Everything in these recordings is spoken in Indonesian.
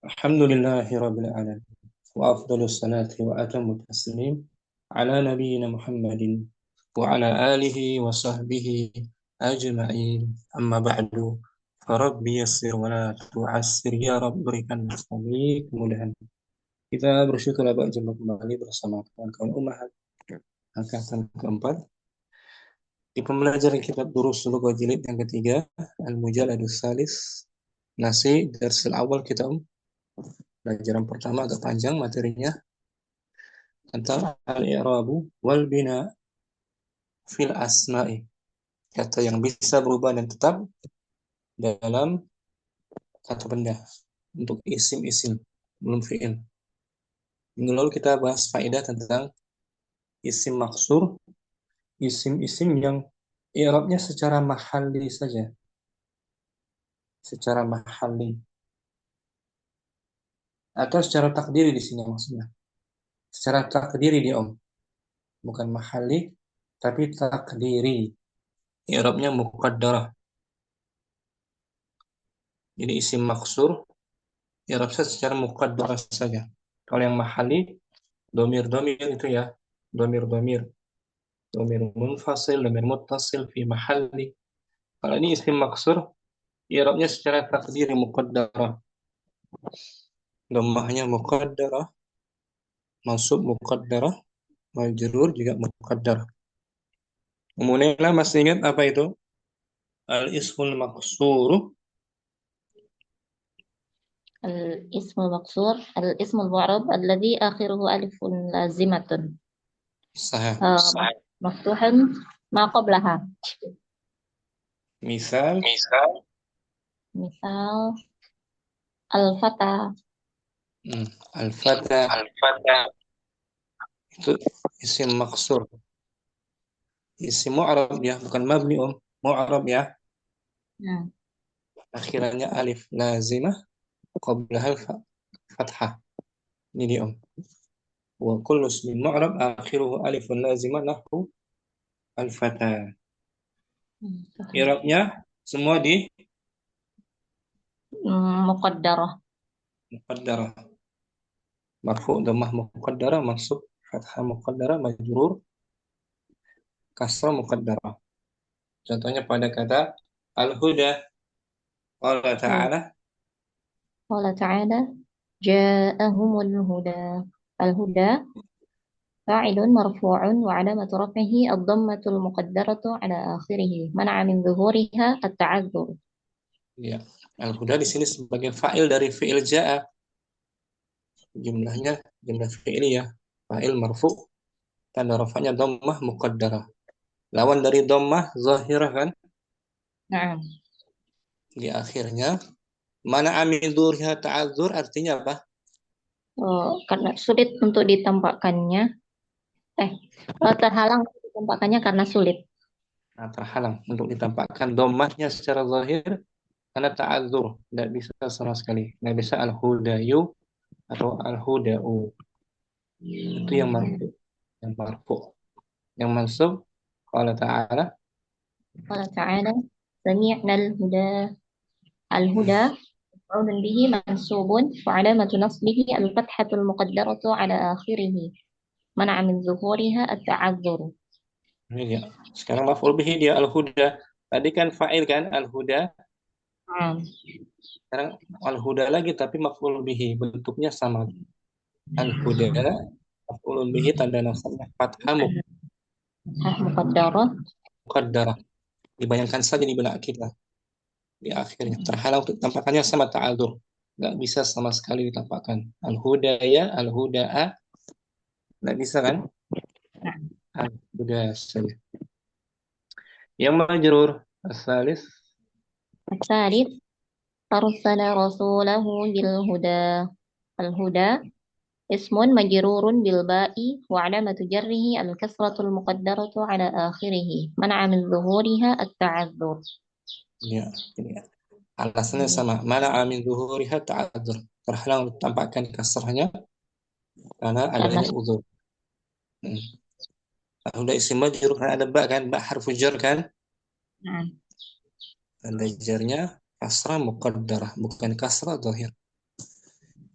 Alhamdulillahi Rabbil Alamin. Wa afdalus salati wa atamu taslim ala nabiyyina Muhammadin wa ala alihi wa sahbihi ajma'in. Amma ba'du. Farabbi yassir wa la tu'assir ya Rabb, berikan kami kemudahan. Kita bersyukur berjumpa kembali bersama kawan-kawan Ummahat angkatan keempat di pembelajaran kitab Durus Lughah jilid yang ketiga, Al-Mujalladus Salis. Nasi darsil awal kita pelajaran pertama agak panjang materinya tentang al-i'rabu wal bina fil asma'i, kata yang bisa berubah dan tetap dalam kata benda untuk isim-isim belum fi'il. Minggu lalu kita bahas faedah tentang isim maksur, isim-isim yang i'rabnya secara mahalli saja, secara mahalli atau secara takdiri di sini maksudnya. Secara takdiri dia bukan mahalli tapi takdiri. I'rabnya muqaddarah. Jadi isim maksur i'rab secara muqaddarah saja. Kalau yang mahalli domir-domir itu ya, domir-domir, domir munfasil, domir muttasil fi mahalli. Kalau ini isim maksur, i'rabnya secara takdiri muqaddarah. Dhammahnya muqaddarah, mansub muqaddarah, majrur juga muqaddarah. Kemudian masih ingat apa itu? Al-ismul maksur. الاسم المقصور الاسم المعرب الذي آخره ألف لازمة Sahih. مفتوح ما قبلها. Misal, مثال الفتى. al-fata itu isim maksur. Isim mu'rab ya, bukan mabni mu'rab ya. Nah, Akhirannya alif lazimah qablaha fathah. Ini dia wa kullu ismin mu'rab akhiruhu alifun lazimah nahwu al-fata. I'rabnya semua di مقدرة. muqaddarah. Marfu' dhammah muqaddarah, mansub fathah muqaddarah, majrur kasrah muqaddarah. Contohnya pada kata al-huda. Qala ta'ala قال تعالى جاءهم الهدى. الهدى فاعل مرفوع وعلامة رفعه الضمة المقدرة على آخره منع من ظهورها التعذر. ya, al-huda di sini sebagai fa'il dari fi'il ja'a. Jumlahnya jumlah fi'iliyah. Fa'il marfu' tanda rafa'nya dhammah muqaddarah. Lawan dari dhammah zahirah kan Nah, di akhirnya. Mana amin dzurha ta'adzur artinya apa? karena sulit untuk ditampakkannya, terhalang untuk ditampakkannya karena sulit. Nah, terhalang untuk ditampakkan dhammahnya secara zahir karena ta'adzur, tidak bisa sama sekali. Tidak bisa al-hudayu atau al-hudau. Itu yang marfu. Yang marfu. Yang mansub qala ta'ala قال تعالى سمعنا الهدى. الهدى مفعول به منصوب وعلامة نصبه الفتحة المقدرة على آخره منع من ظهورها التعذر. ini dia. Sekarang maf'ul bihi dia al-huda. Tadi kan fa'il kan al-huda. نعم. Sekarang al-huda lagi tapi maf'ul bihi, bentuknya sama. Al-huda maf'ul bihi tanda nasabnya fathah مقدرة. muqaddarah. Dibayangkan saja di benak kita. Di akhirnya terhalang untuk tampakannya sama ta'adzur, nggak bisa sama sekali ditampakkan. Al-hudaya, al-huda'a, nggak bisa kan? Al-huda saja. Yang majrur asalis الثالث أرسل رسوله بالهدى. الهدى اسم مجرور بالباء وعلامة جره الكسرة المقدرة على آخره منع من ظهورها التعذر. ya, ini ya. Alasannya sama. Mana amin zuhuriha ta'adzur, terhalang untuk tampakkan kasrahnya karena karena adanya uzur. Al-huda isim majrur kan ada ba kan, ba harfu jar kan? nah, Tanda jarnya kasrah muqaddarah, bukan kasrah zahir.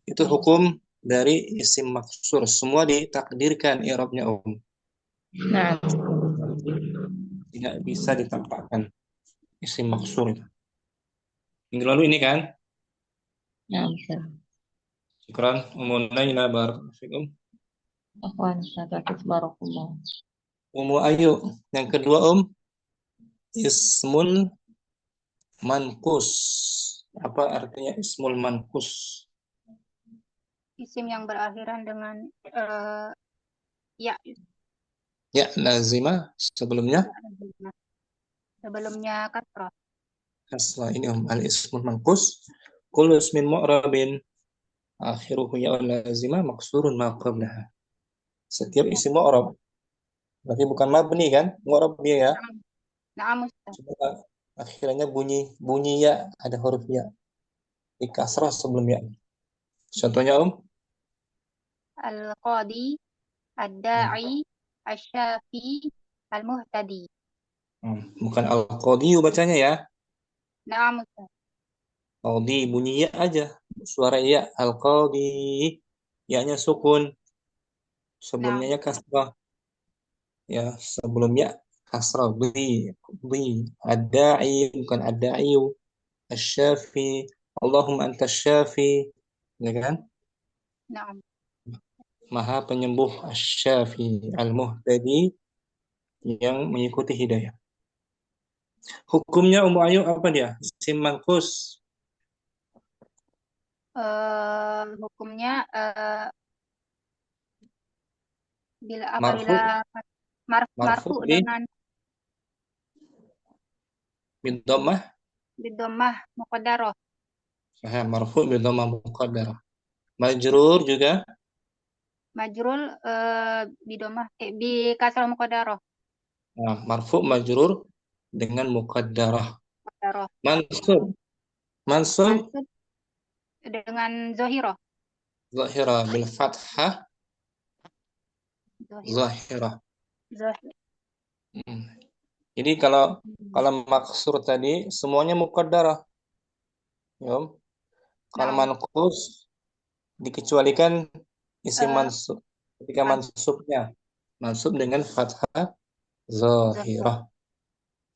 Itu hukum dari isim maksur. Semua ditakdirkan i'rabnya نعم. tidak bisa ditampakkan isim maksur itu. Minggu lalu ini kan? نعم أستاذ. Syukran. Umunayna barakallahu fikum. أخوان أستاذ بارك الله. Umu Ayu. Yang kedua ismun mankus. Apa artinya ismul mankus? Isim yang berakhiran dengan ya, Ya, lazimah sebelumnya sebelumnya kasrah. kasrah. Ini al-ismul mankus. Kullu ismin mu'rabin akhiruhu ya'un lazimah maksurun ma qablaha. Setiap isim mu'rab. Berarti bukan mabni kan? Mu'rab dia ya. Naam Ustaz. Cuma akhirnya bunyi ya, ada huruf ya. Di kasrah sebelum ya. Contohnya Al-Qadi, Ad-Da'i, Asy-Syafi, Al-Muhtadi. Bukan al-qadi bacanya ya. Naam Ustaz. Qadi bunyi ya aja. Suara ya. Al-qadi. Ya-nya sukun. Sebelumnya Naam. ya kasrah. Ya, sebelumnya kasrah. Di. Ad-da'i. Bukan ad-da'iyu. Asy-syafi. Allahumma anta syafi. Ya kan? Naam. Maha penyembuh asy-syafi. Al-muhtadi. Yang mengikuti hidayah. Hukumnya Ummu Ayu apa dia? Isim manqus. Hukumnya bila Marfu. apabila Marfu marfu dengan bidhammah. bidhammah muqaddarah. Marfu bidhammah muqaddarah. Majrur juga Majrul bidhammah bi kasrah muqaddarah. marfu majrur dengan muqaddarah. Muqaddarah. Mansub. Mansub Mansub dengan zahirah. zahira bil fathah zahirah. Zahir. Jadi kalau maksur tadi semuanya muqaddarah. Ya. Kalau Naam. manqus dikecualikan isim Eh, mansub. Ketika mansub mansubnya mansub dengan fathah zahirah. zahirah.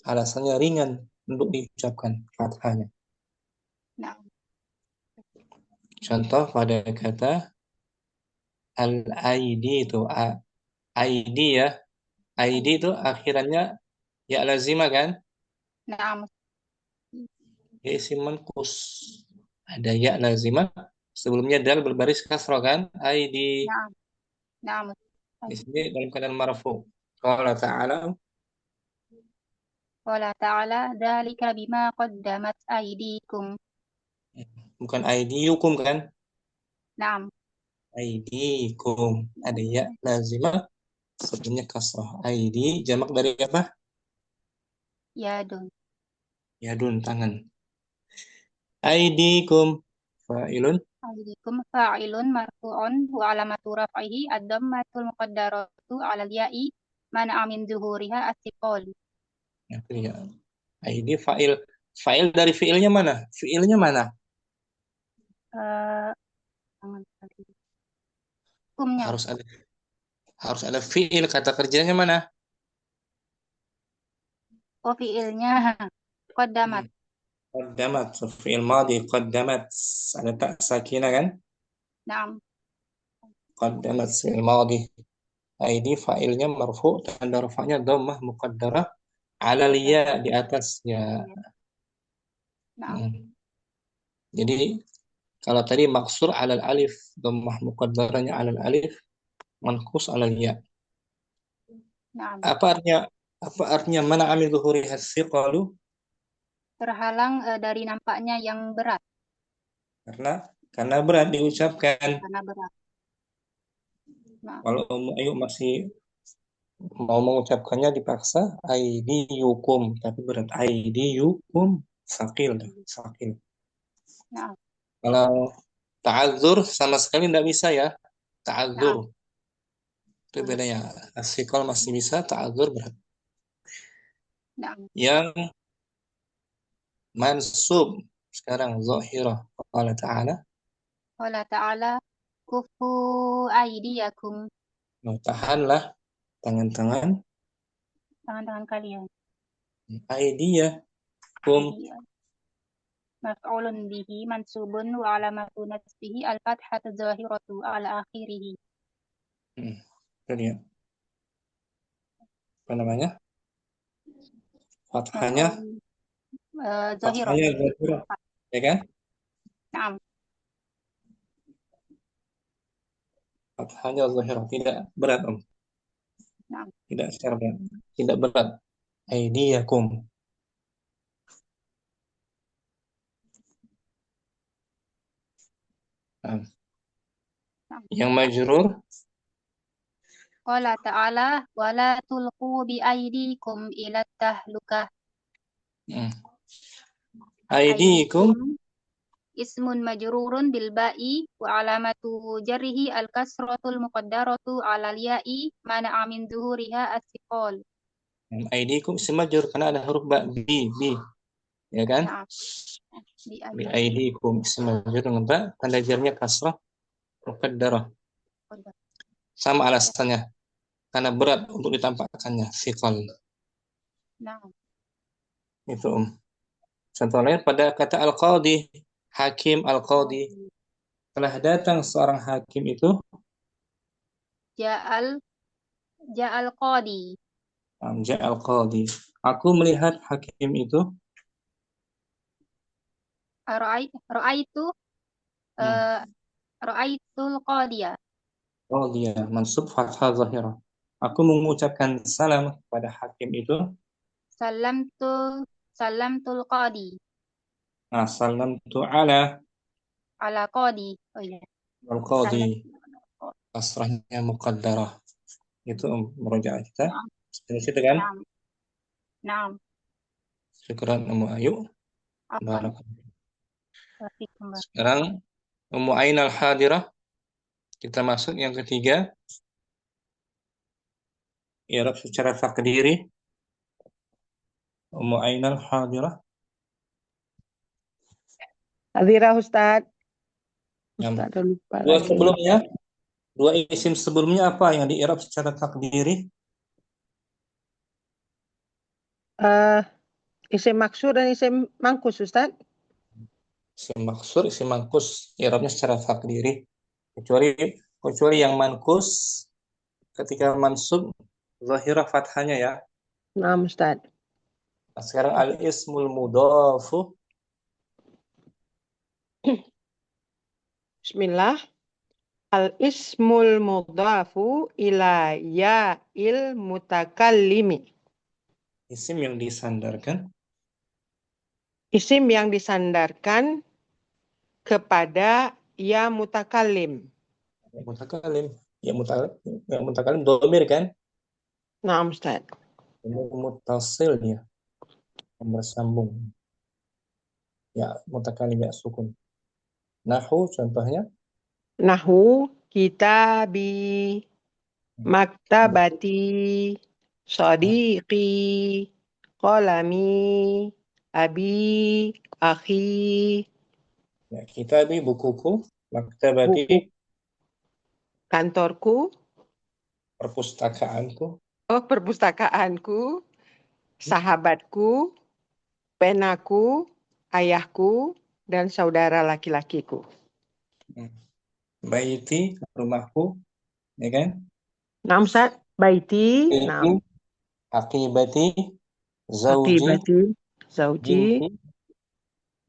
Alasannya ringan untuk diucapkan fathahnya. Naam. Contoh pada kata al-aidi itu ID ya. ID itu akhirannya ya lazimah kan? Naam. Ya isim manqus. Ada ya lazimah sebelumnya dal berbaris kasrah kan? ID Naam. Naam. di sini dalam keadaan marfu. Qala ta'ala Qala ta'ala dzalika bima qaddamat aydikum. bukan IDiukum kan? Naam. Aidikum. Ada ya lazimah sebelumnya kasrah. ID jamak dari apa? Yadun. Yadun tangan. Aidikum fa'ilun Aydikum fa'ilun marfu'un wa alamatu raf'ihi ad-dhammatul muqaddaratu 'alal ya'i mana'a min zuhuriha as-siqal. ya. ID fa'il. Fa'il dari fi'ilnya mana? Fi'ilnya mana? Eh, Hukumnya Harus ada fi'il, kata kerjanya mana? fi'ilnya qaddamat. Qaddamat, fi'il madhi qaddamat. Ada tak sakinah kan? Naam. Qaddamat fi'il madhi. ID fa'ilnya marfu tanda rafa'nya dhammah muqaddarah ala liya di atas ya. Naam. Jadi kalau tadi maksur alal alif, dhammah muqaddarahnya alal alif, manqus alal ya. Naam. Apa artinya mana amil zuhuri hasiqalu? Terhalang dari nampaknya yang berat. Karena berat diucapkan. Karena berat. Naam. Kalau Ayu masih mau mengucapkannya dipaksa aidiyukum, tapi berat aidiyukum sakil. Naam. Kalau ta'adzur sama sekali tidak bisa ya. Ta'adzur Naam. itu bedanya. Asikal masih bisa, ta'adzur berat. Naam. Yang mansub sekarang zahirah. Allah Ta'ala Qala ta'ala kufu aydiyakum. Nah, tahanlah tangan-tangan Tangan-tangan kalian. aydiyakum. Aydiya. Maf'ulun bihi mansubun wa alamatu nasbihi al-fathatu zahiratu ala akhirih. Itu dia. Apa namanya? Fathahnya, Maf'ulun fathahnya zahirah. zahirah, ya kan? Naam. Fathahnya zahirah, tidak berat, Om. Naam. Tidak secara berat. Tidak berat. Aydiyakum. Nah, Naam. yang majrur, Qala ta'ala wala tulqu bi aydikum ila tahlukah. aydikum, Aydikum ismun majrurun bil ba'i wa alamatu jarrihi al kasratul muqaddaratu ala al ya'i mana min zuhuriha as-siqal. aydikum isim majrur karena ada huruf ba, bi, ya kan? Naam. Bi Bi aydikum. aydikum isim majrur dengan ba, tanda jarnya kasrah muqaddarah. Sama alasannya, karena berat untuk ditampakkannya, siqal. Naam. Itu, Om. Contoh lain pada kata al-qadi, hakim al-qadi. Telah datang seorang hakim itu, Ja'al qadi. al-qadi. Aku melihat hakim itu, Ra'aitu ra'aitul qadiya. qadiya, mansub fathah zahirah. Aku mengucapkan salam kepada hakim itu. Salamtul qadi. Nah, salam tu ala Ala qadi. Oh iya. al-qadi. Kasrahnya muqaddarah. Itu merujuk kita. Naam. Dari situ kan? Naam. Naam. Syukran Ummu Ayu. Afwan. Barakallahu. Sekarang Ummu Ain al-Hadirah. Kita masuk yang ketiga. I'rab secara takdiri. Ummu Ain al-Hadirah. Hadirah Ustadz. Yang Ustadz udah lupa dua lagi. sebelumnya, dua isim sebelumnya apa yang di-i'rab secara takdiri? Isim maksur dan isim mangkus Ustadz. Isim maksur, isim mankus, i'rabnya secara takdiri. Kecuali yang mankus ketika mansub zahirah fathahnya ya. Nah Ustadz. Nah, sekarang al-ismul mudhafu. Bismillah. Al-ismul mudhafu ila ya'il mutakallimi. Isim yang disandarkan Isim yang disandarkan kepada ya mutakallim. mutakalim. Ya mutakalim domir kan? Nah Ustadz. Mutasil ya. Yang bersambung. Ya mutakalim ya sukun. Nahu contohnya. Nahu kitabi maktabati sadiqi qalami abi akhi. Ya, kitabi bukuku, maktabati Buku kantorku, perpustakaanku, perpustakaanku, sahabatku, penaku, ayahku, dan saudara laki-lakiku. baiti rumahku, ya kan? Nah, Ustaz, baiti, nah, akibati, zauji, akibati, zauji, binti,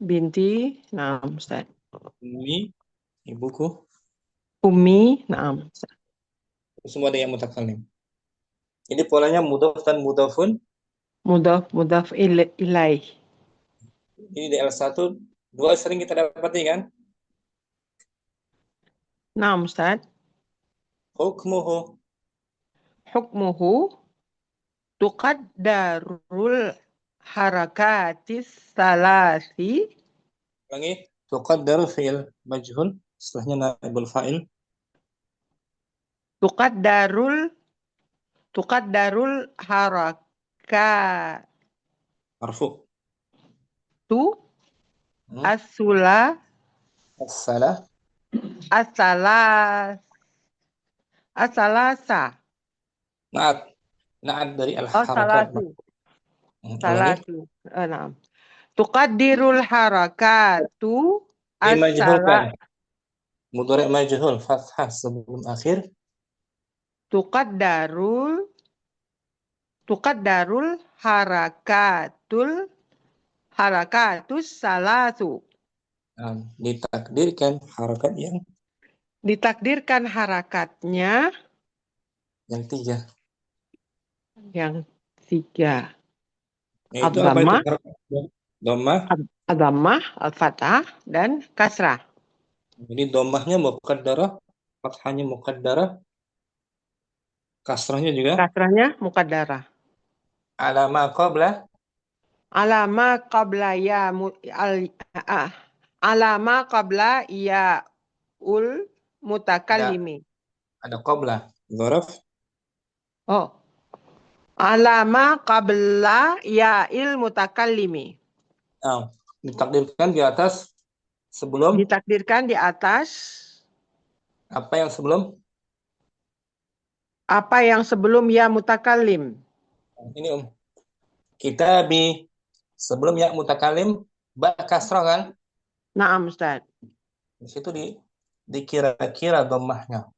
binti, nah, Ustaz. ummi, ibuku. Ummi, nah, Ustaz. Semua ada yang mutakalim. Jadi polanya mudhaf dan mudhafun. Mudhaf ilaih. Ini di L1 dua sering kita dapati kan? Nah, Ustaz. Hukmuhu. Hukmuhu tuqaddarul harakatis salasi. Ulangi. Tuqaddaru fi'il majhul. Setelahnya naibul fa'il. Tuqaddarul harakat Marfu. tu asula As-salah. Asalas. Asalasa. Naat. Naat dari Oh, al-harakat. salasu. Ulangi. Salasu. Naam. Tuqaddirul harakatu Dimajhulkan. as-salat. Mudhari' majhul. Fathah sebelum akhir. Tuqaddarul Tuqaddarul harakatus salasu. Ditakdirkan harakat Ditakdirkan harakatnya yang 3. yang 3. Itu apa itu? Ad-dhammah, Dhammah. ad-dhammah, al-fathah, dan kasrah. Jadi dhammahnya muqaddarah, fathahnya muqaddarah, kasrahnya juga Kasrahnya muqaddarah. alama qabla Alama qabla ya alama qabla ya ul mutakallimi. ada qabla dzaraf. Oh. Alama qabla ya il mutakallimi. Ditakdirkan di atas sebelum Ditakdirkan di atas apa yang sebelum ya mutakallim. ini kitabi sebelum ya mutakalim ba kasrah kan? Naam Ustaz. Di situ dikira-kira dhammahnya.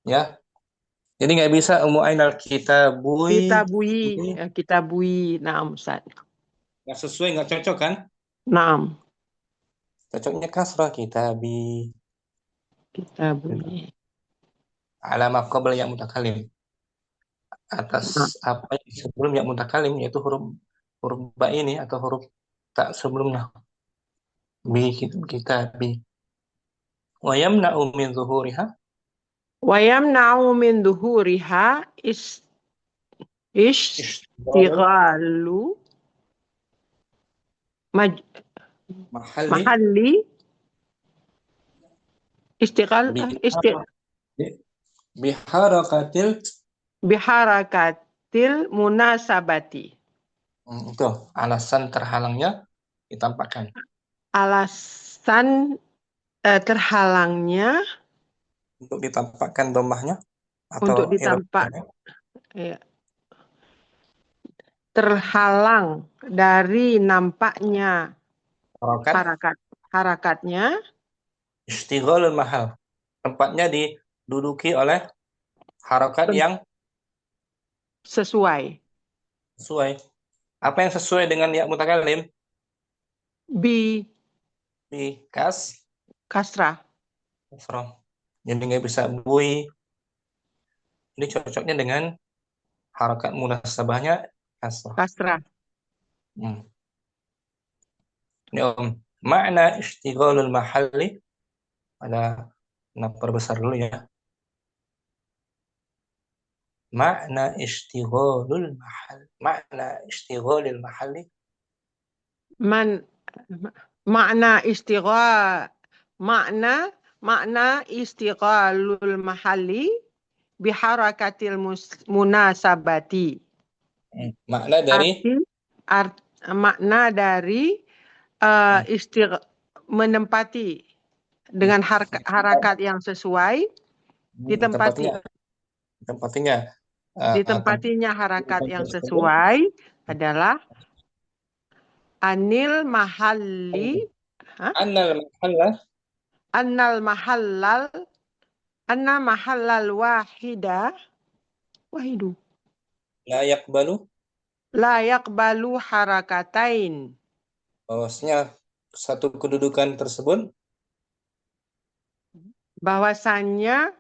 Ya. Jadi nggak bisa Ainal Kitabui. Naam Ustaz. nggak sesuai, nggak cocok kan? Naam. Cocoknya kasrah kitabi. Kitabui. Alama qabla ya mutakalim. Atas apa yang sebelum ya mutakalim, yaitu huruf ba ini atau huruf tak sebelumnya. Kitabi. Wa yamna'u min zuhuriha. Wa yamna'u min dhuhuriha istighalu mahalli biharakatil munasabati. Itu alasan terhalangnya ditampakkan. Alasan terhalangnya Untuk ditampakkan dhammahnya atau untuk ditampak ya, terhalang dari nampaknya harakatnya istighalul mahal. Tempatnya diduduki oleh harakat yang sesuai. Apa yang sesuai dengan ya mutakallim? Bi kasrah. Jadi nggak bisa bui. Ini cocoknya dengan harakat munasabahnya kasrah. Ini makna istighalul mahalli, ada perbesar dulu ya. Makna istighalul mahalli. Makna istighalul mahalli biharakatil munasabati. Makna dari menempati dengan harakat yang sesuai, ditempatinya harakat yang sesuai adalah annal mahallal wahidu la yaqbalu harakatain. Bahwasanya satu kedudukan tersebut, bahwasannya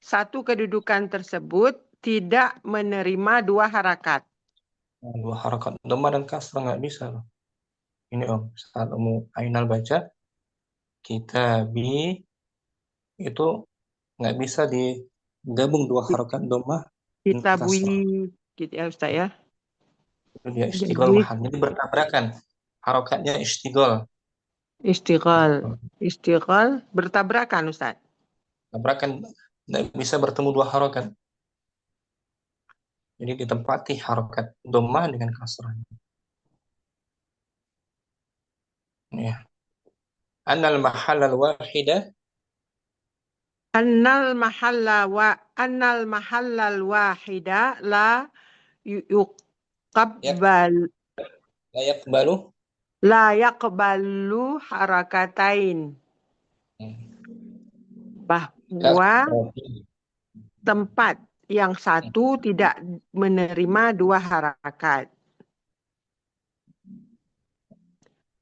satu kedudukan tersebut tidak menerima 2 harakat. 2 harakat dhammah dan kasrah nggak bisa loh. Ini saat Ainal baca kitabi itu nggak bisa digabung 2 harakat dhammah. Kitabui gitu ya Ustaz ya. Itu dia istighol mahal. Jadi bertabrakan. Harokatnya istighol. Istighol bertabrakan Ustaz. Tabrakan, nggak bisa bertemu 2 harokat. Jadi ditempati harokat dhammah dengan kasrah. Ya. Annal mahallal wahida Annal mahallal wahida la yuqabbal la yaqbalu la yaqbalu harakatain. Bahwa kasrati tempat yang satu tidak menerima dua harakat.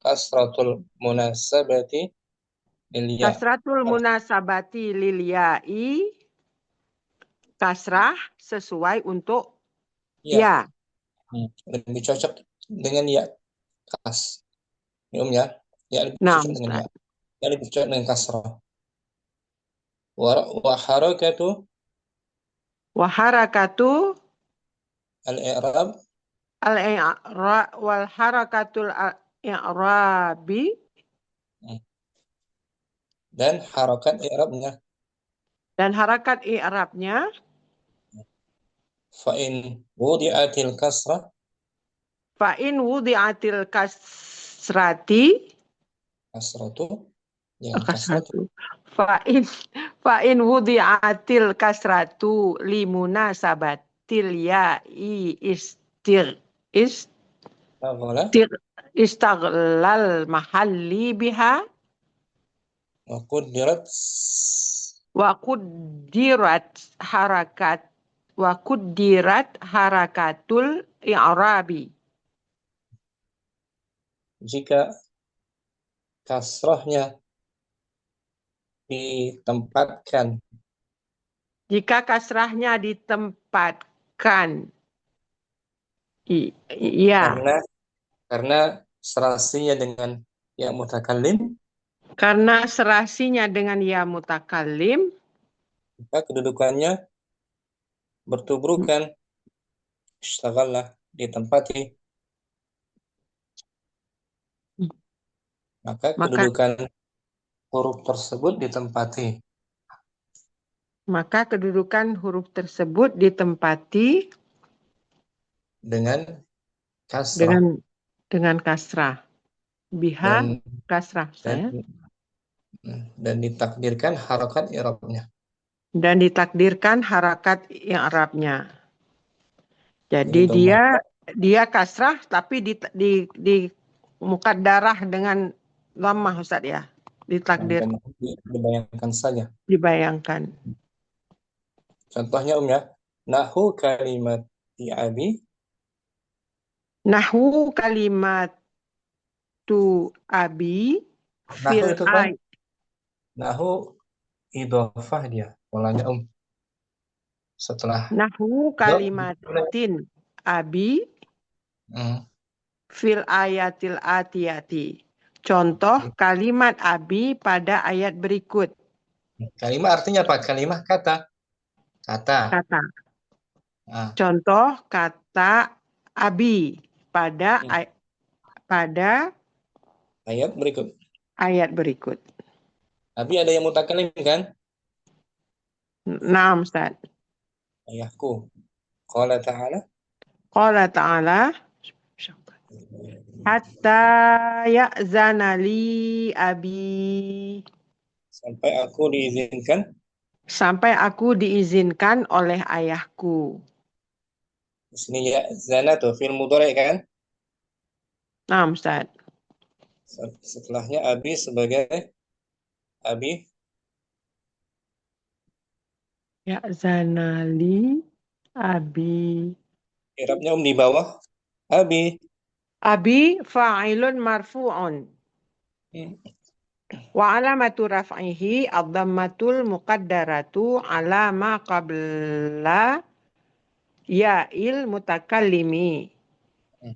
kasratul munasabati lil ya. Kasratul munasabati lil ya'i, kasrah sesuai untuk ya. Lebih cocok dengan ya kas. Ya, ya lebih Nah, cocok dengan ya. Ustaz. Ya lebih cocok dengan kasrah. Wa harakatu Wa harakatu al-i'rab wal harakatul i'rabi dan harakat i'rabnya. dan harakat i'rabnya Fa in wudi'atil kasrah fa in wudi'atil kasratu kasratu fa in wudi'atil kasratu limunasabatil ya'i Taghala istaghlal mahalli biha wa quddirat wa quddirat harakatul i'rabi. jika kasrahnya ditempatkan Jika kasrahnya ditempatkan iya, karena serasinya dengan ya mutakallim, karena serasinya dengan ya mutakallim, maka kedudukannya bertubrukan, ishtaghallah ditempati, maka maka kedudukan huruf tersebut ditempati maka kedudukan huruf tersebut ditempati dengan kasrah dengan kasrah. Biha dan kasrah saya. Dan ditakdirkan harakat i'rabnya. Dan ditakdirkan harakat i'rabnya. Jadi Ini dia kasrah tapi di mukaddarah dengan dhammah, Ustaz ya. Ditakdir, dibayangkan saja. dibayangkan. Contohnya ya, nahu kalimat abi. Nahwu kalimatu abi Nahu fil itu kan nahu idhofah dia polanya setelah nahwu kalimatin abi fil ayatil atiyati. Contoh kalimat abi pada ayat berikut. Kalimat artinya apa? Kalimat kata. Contoh kata abi pada ayat berikut. Abi ada yang mutakallim kan? Nah, Ustaz. Ayahku. Qala ta'ala. Hatta ya'zana li abi. Sampai aku diizinkan oleh ayahku. Di sini ya'zana tuh fi'il mudhari' kan? Nah, Ustaz. Setelahnya abi sebagai abi. Ya'zana li abi. I'rabnya di bawah abi. Abi fa'ilun marfu'un. Wa alamatu raf'ihi ad-dhammatul muqaddaratu ala ma qabla ya'il mutakallimi.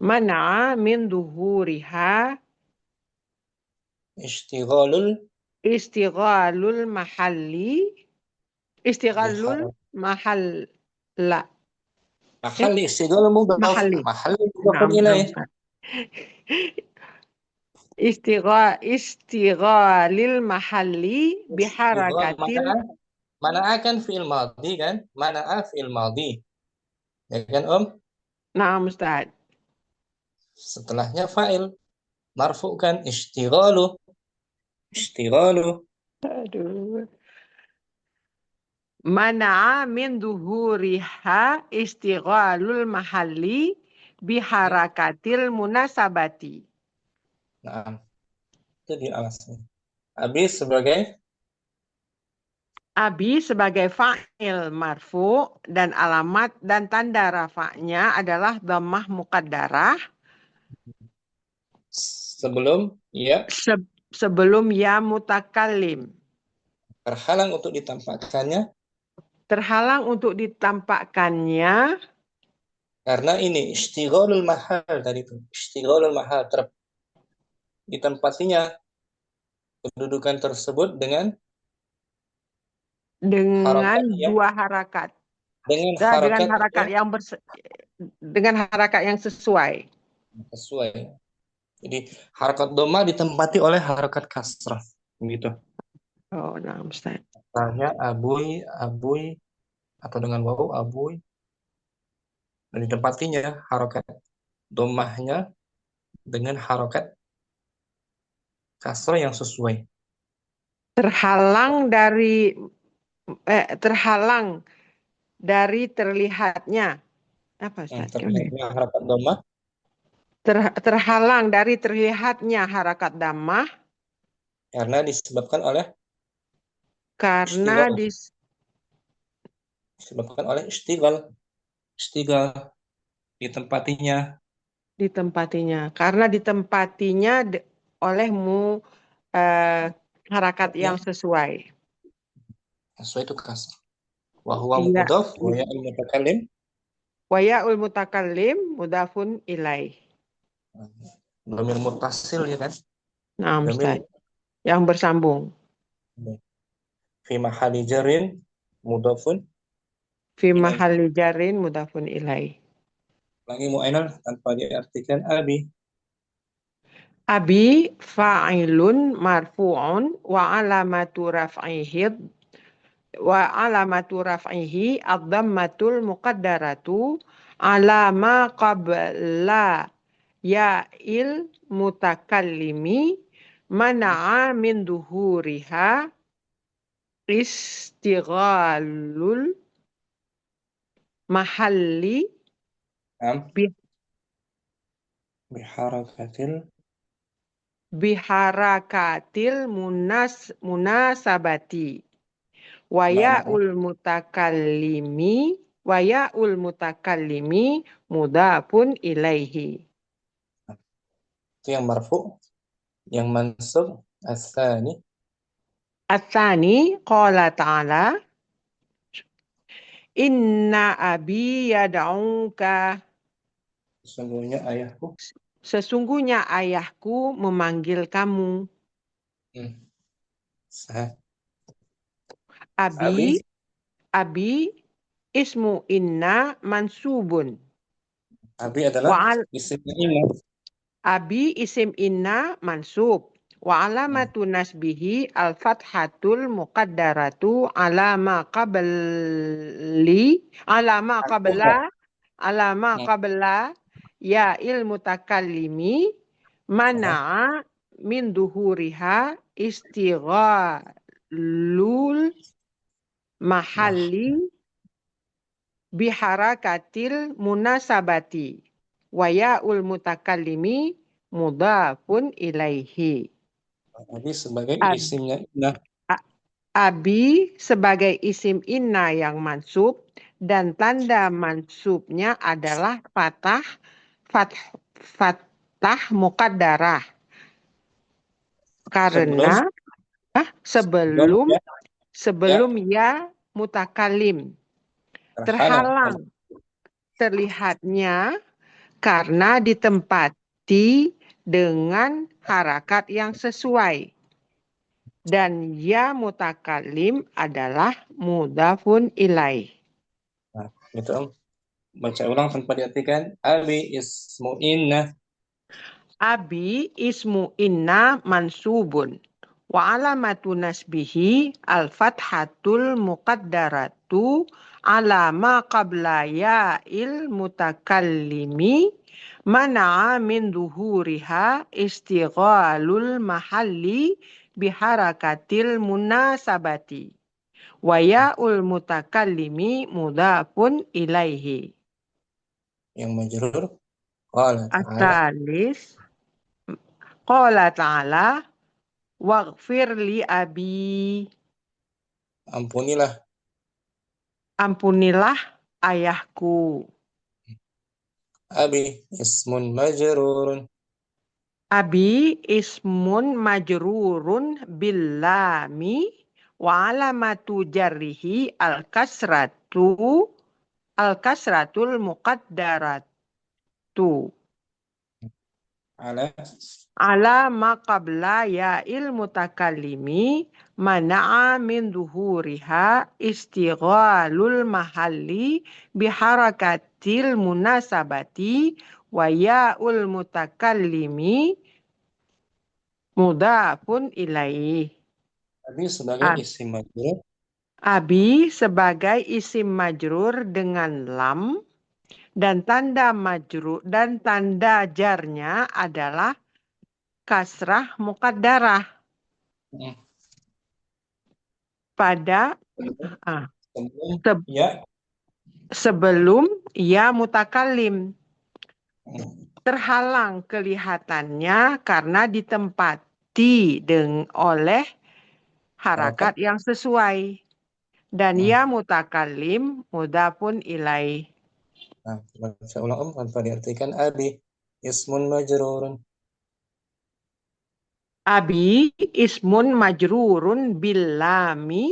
Man'a min duhuriha istighalul mahalla. Mahalli istighalul mudhaf. Mahalli. Ilaih. Istighalil mahalli biharakatil. Mana'a kan fi'il madhi kan? Mana'a fi'il madhi. Ya kan, Nah, Ustaz. Setelahnya fa'il. Marfu kan istighalu. Ishtighalu. Aduh. Mana'a min duhuriha istighalul mahalli biharakatil munasabati. Nah, itu di alasnya. Abi sebagai Abi sebagai fa'il marfu dan alamat dan tanda rafa'nya adalah dhammah muqaddarah sebelum ya sebelum ya mutakallim. terhalang untuk ditampakkannya Terhalang untuk ditampakkannya karena ini istighalul mahal tadi itu. Istighalul mahal ditempatinya kedudukan tersebut dengan dengan harakat ya, dua harakat. dengan Dengan harakat harakat yang yang dengan harakat yang sesuai. sesuai. Jadi harakat dhamma ditempati oleh harakat kasrah. Begitu. Oh, nah, Ustaz. Misalnya abuy, abuy atau dengan wawu abuy dan ditempatinya harakat dhammahnya dengan harakat kasrah yang sesuai. Terhalang dari terlihatnya. Apa Ustaz? Terlihatnya harakat dhammah Terhalang dari terlihatnya harakat dhammah karena disebabkan oleh karena istighal, disebabkan oleh istighal ditempatinya ditempatinya. Karena ditempatinya olehmu harakat yang sesuai. sesuai itu kasrah. Wa huwa Iya. mudhaf wa ya'ul mutakallim Wa ya'ul mutakallim mudhafun ilaih. dhamir muttasil ya kan? Nah, Ustaz. Dhamir Yang bersambung. fi mahalli jarrin mudhafun Fi ilaih. mahalli jarin mudhafun ilaih. Lagi mu'ainal tanpa diartikan abi. Abi fa'ilun marfu'un wa alamatu raf'ihi ad-dhammatul muqaddaratu ala ma qabla ya'il mutakallimi mana'a min duhuriha istighalul mahalli Am biharakatil biharakatil munasabati wa ya'ul mutakallimi mudhafun ilaihi. itu yang marfu, yang mansub as-tsani Atsani qala ta'ala inna abi yad'uka sesungguhnya ayahku. sesungguhnya ayahku memanggil kamu. Sah. Abi ismu inna mansubun. Abi adalah Wa isimnya inna. abi isim inna mansub. Wa alamatu nasbihi al-fathatul muqaddaratu alama qabla ya il mutakallimi mana'a min duhuriha istighalul mahalli biharakatil munasabati wa ya'ul mutakallimi mudhafun ilaihi. Abi sebagai isimnya inna. Abi sebagai isim inna yang mansub dan tanda mansubnya adalah fathah muqaddarah. Karena sebelum ya mutakallim terhalang terlihatnya karena ditempati dengan harakat yang sesuai. Dan ya mutakallim adalah mudhafun ilaih. Nah, itu Om. Baca ulang tanpa diartikan. Abi ismu inna. Abi ismu inna mansubun. Wa alamatu nasbihi al-fathatul muqaddaratu ala ma qabla ya'il mutakallimi mana'a min duhuriha istighalul mahalli biharakatil munasabati. Wa ya'ul mutakallimi mudhafun ilaihi. Yang majrur qala ta'ala. At-talis qala ta'ala waghfir li abi. Ampunilah ayahku. Abi ismun majrurun. Abi ismun majrurun billami wa alamatu jarrihi al-kasratul muqaddaratu ala ma qabla ya'il mutakallimi mana'a min zuhuriha istighalul mahalli biharakatil munasabati wa ya'ul mutakallimi mudhafun ilaih. Abi sebagai isim majrur. Abi sebagai isim majrur dengan lam dan tanda majrur dan tanda jarnya adalah kasrah muqaddarah pada sebelum ya mutakallim. Terhalang kelihatannya karena ditempati oleh harakat yang sesuai. Dan ya mutakallim mudhafun ilaih. Nah, saya ulang tanpa diartikan abi ismun majrurun. Abi ismun majrurun billami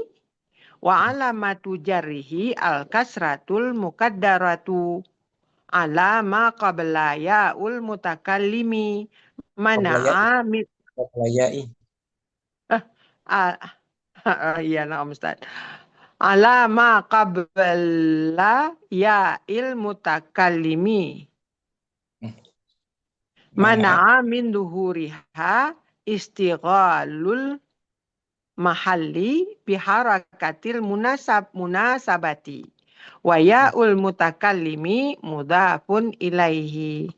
wa alamatu jarrihi al-kasratul muqaddaratu ala ma qabla ya'ul mutakallimi mana'a min iya na'am Ustaz. Ala ma qabla ya'il mutakallimi mana'a min duhuriha istighalul mahalli biharakatil munasabati wa ya'ul mutakallimi mudhafun ilaihi.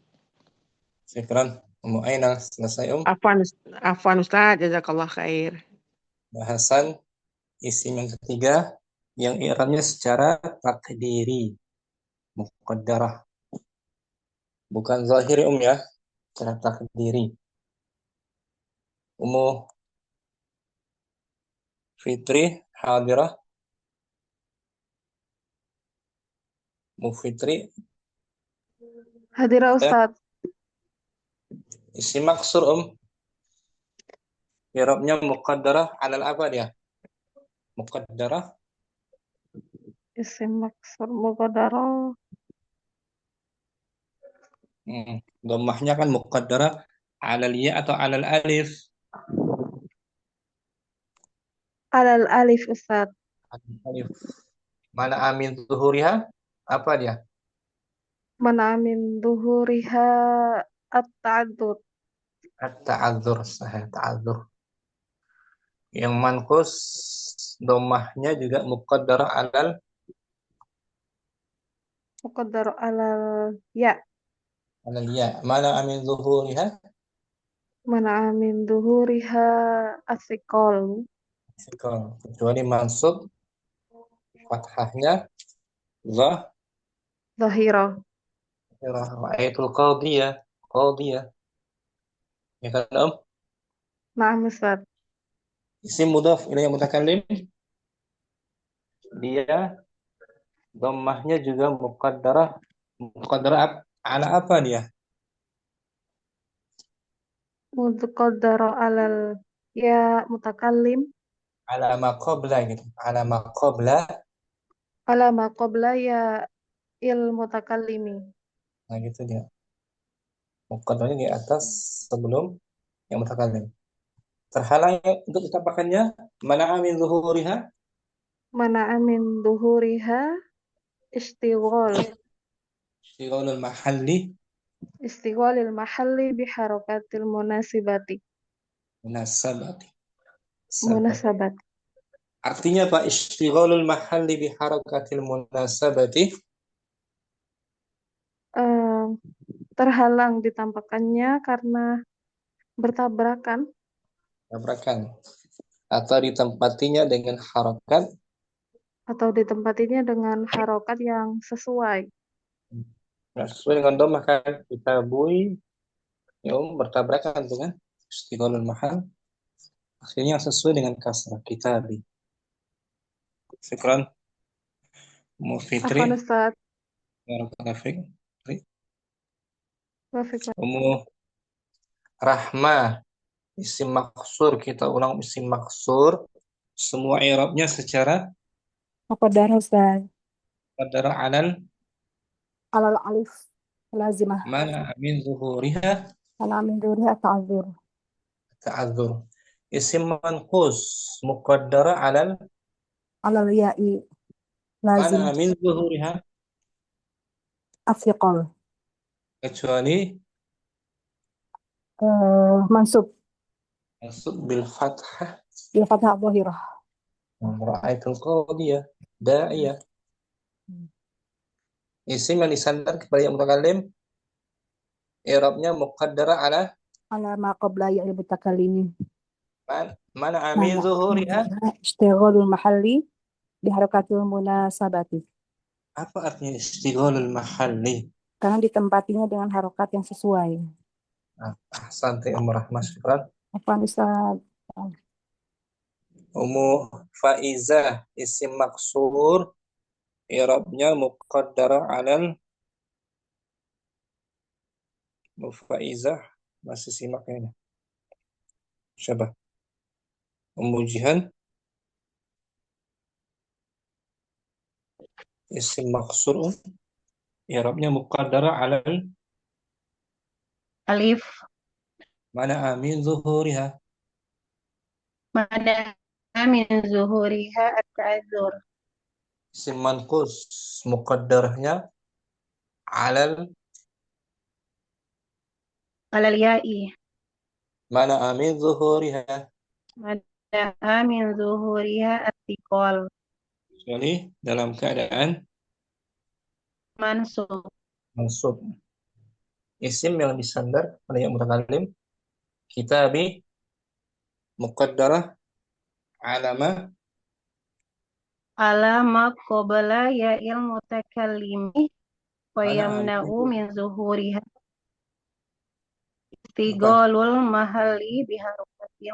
Syukran. Aina selesai Afwan Ustaz, jazakallah khair. Bahasan isim yang ketiga yang i'rabnya secara takdiri muqaddarah. Bukan zahiri ya, secara takdiri. Fitri hadirah. Fitri Hadirah Ustaz. Isim maksur i'rabnya muqaddarah alal apa dia? Muqaddarah Isim maksur muqaddarah. Dhammahnya kan muqaddarah alal ya atau alal alif? Alal alif Ustaz. Alif. Mana amin zuhuriha? Apa dia? Mana min duhuriha at-ta'adzur. At-ta'adzur, sahih ta'adzur. Yang manqus dhammahnya juga muqaddarah alal ya. Alal ya. Mana amin zuhuriha? Mana min duhuriha as-siqal. Kecuali mansub fathahnya Zahirah. Ra'aitul qadiyah. Ya kan Na'am Ustaz. Isim mudhaf ilaihi mutakallim, dia dhammahnya juga muqaddarah ala apa dia? Muqaddarah alal ya mutakallim. Ala ma qabla gitu. Ala ma qabla. Ala ma qabla ya il mutakallimi. Nah gitu dia. Muqaddarahnya di atas sebelum yang mutakallim. Terhalang untuk ditampakkannya mana min zuhuriha? Mana min duhuriha istighalul mahalli. Istighalil mahalli biharakatil munasabati. Artinya Pak, istighalul mahalli biharakatil munasabati. Terhalang ditampakkannya karena bertabrakan. atau ditempatinya dengan harakat atau ditempatinya dengan harokat yang sesuai. nggak sesuai dengan dhammah kan kita bui ya bertabrakan dengan istighalul mahal akhirnya sesuai dengan kasrah kitabi. Syukran Mufitri Afwan Ustaz. barakallahu fiik. Wafik. Umu Rahmah isim maksur, kita ulang isim maksur semua i'rabnya secara Muqaddar Ustaz. qadara alal Alal alif lazimah. mana min zuhuriha Ala min duriha ta'adzur. ta'adzur. Isim manqus muqaddara alal Alal ya'i mana lazimah. min zuhuriha Asyiqal. kecuali Mansub. maksud bil fathah Bil fathah dhahirah. ra'aitul qadiyah da'iyah. Isim yang disandar kepada yang mutakallim i'rabnya muqaddara ala Ala ma qabla ya'i mutakallimi. mana min zuhuriha. Ishtighalul mahalli biharakatil munasabati. Apa artinya istighalul mahalli? Karena ditempatinya dengan harokat yang sesuai. Ahsanti Ummu Rahmah, syukran. Afwan Ustaz. Ummu Faizah isim maksur i'rabnya muqaddara alal Ummu Faizah masih simak ini. Syabah. Ummu Jihan isim maksur i'rabnya muqaddara alal Alif mana amin zuhuriha. mana min zuhuriha at-ta'adzur. Isim manqus muqaddarahnya alal Alal ya'i. mana amin zuhuriha. Mana min zuhuriha at-tiqal. Kecuali dalam keadaan Mansub. mansub. Isim yang disandar pada yang mutakallim kitabi muqaddarah alama Ala ma qabla ya'il mutakallimi wa mana yamna'u amin. min zuhuriha istighalul mahalli biharakatil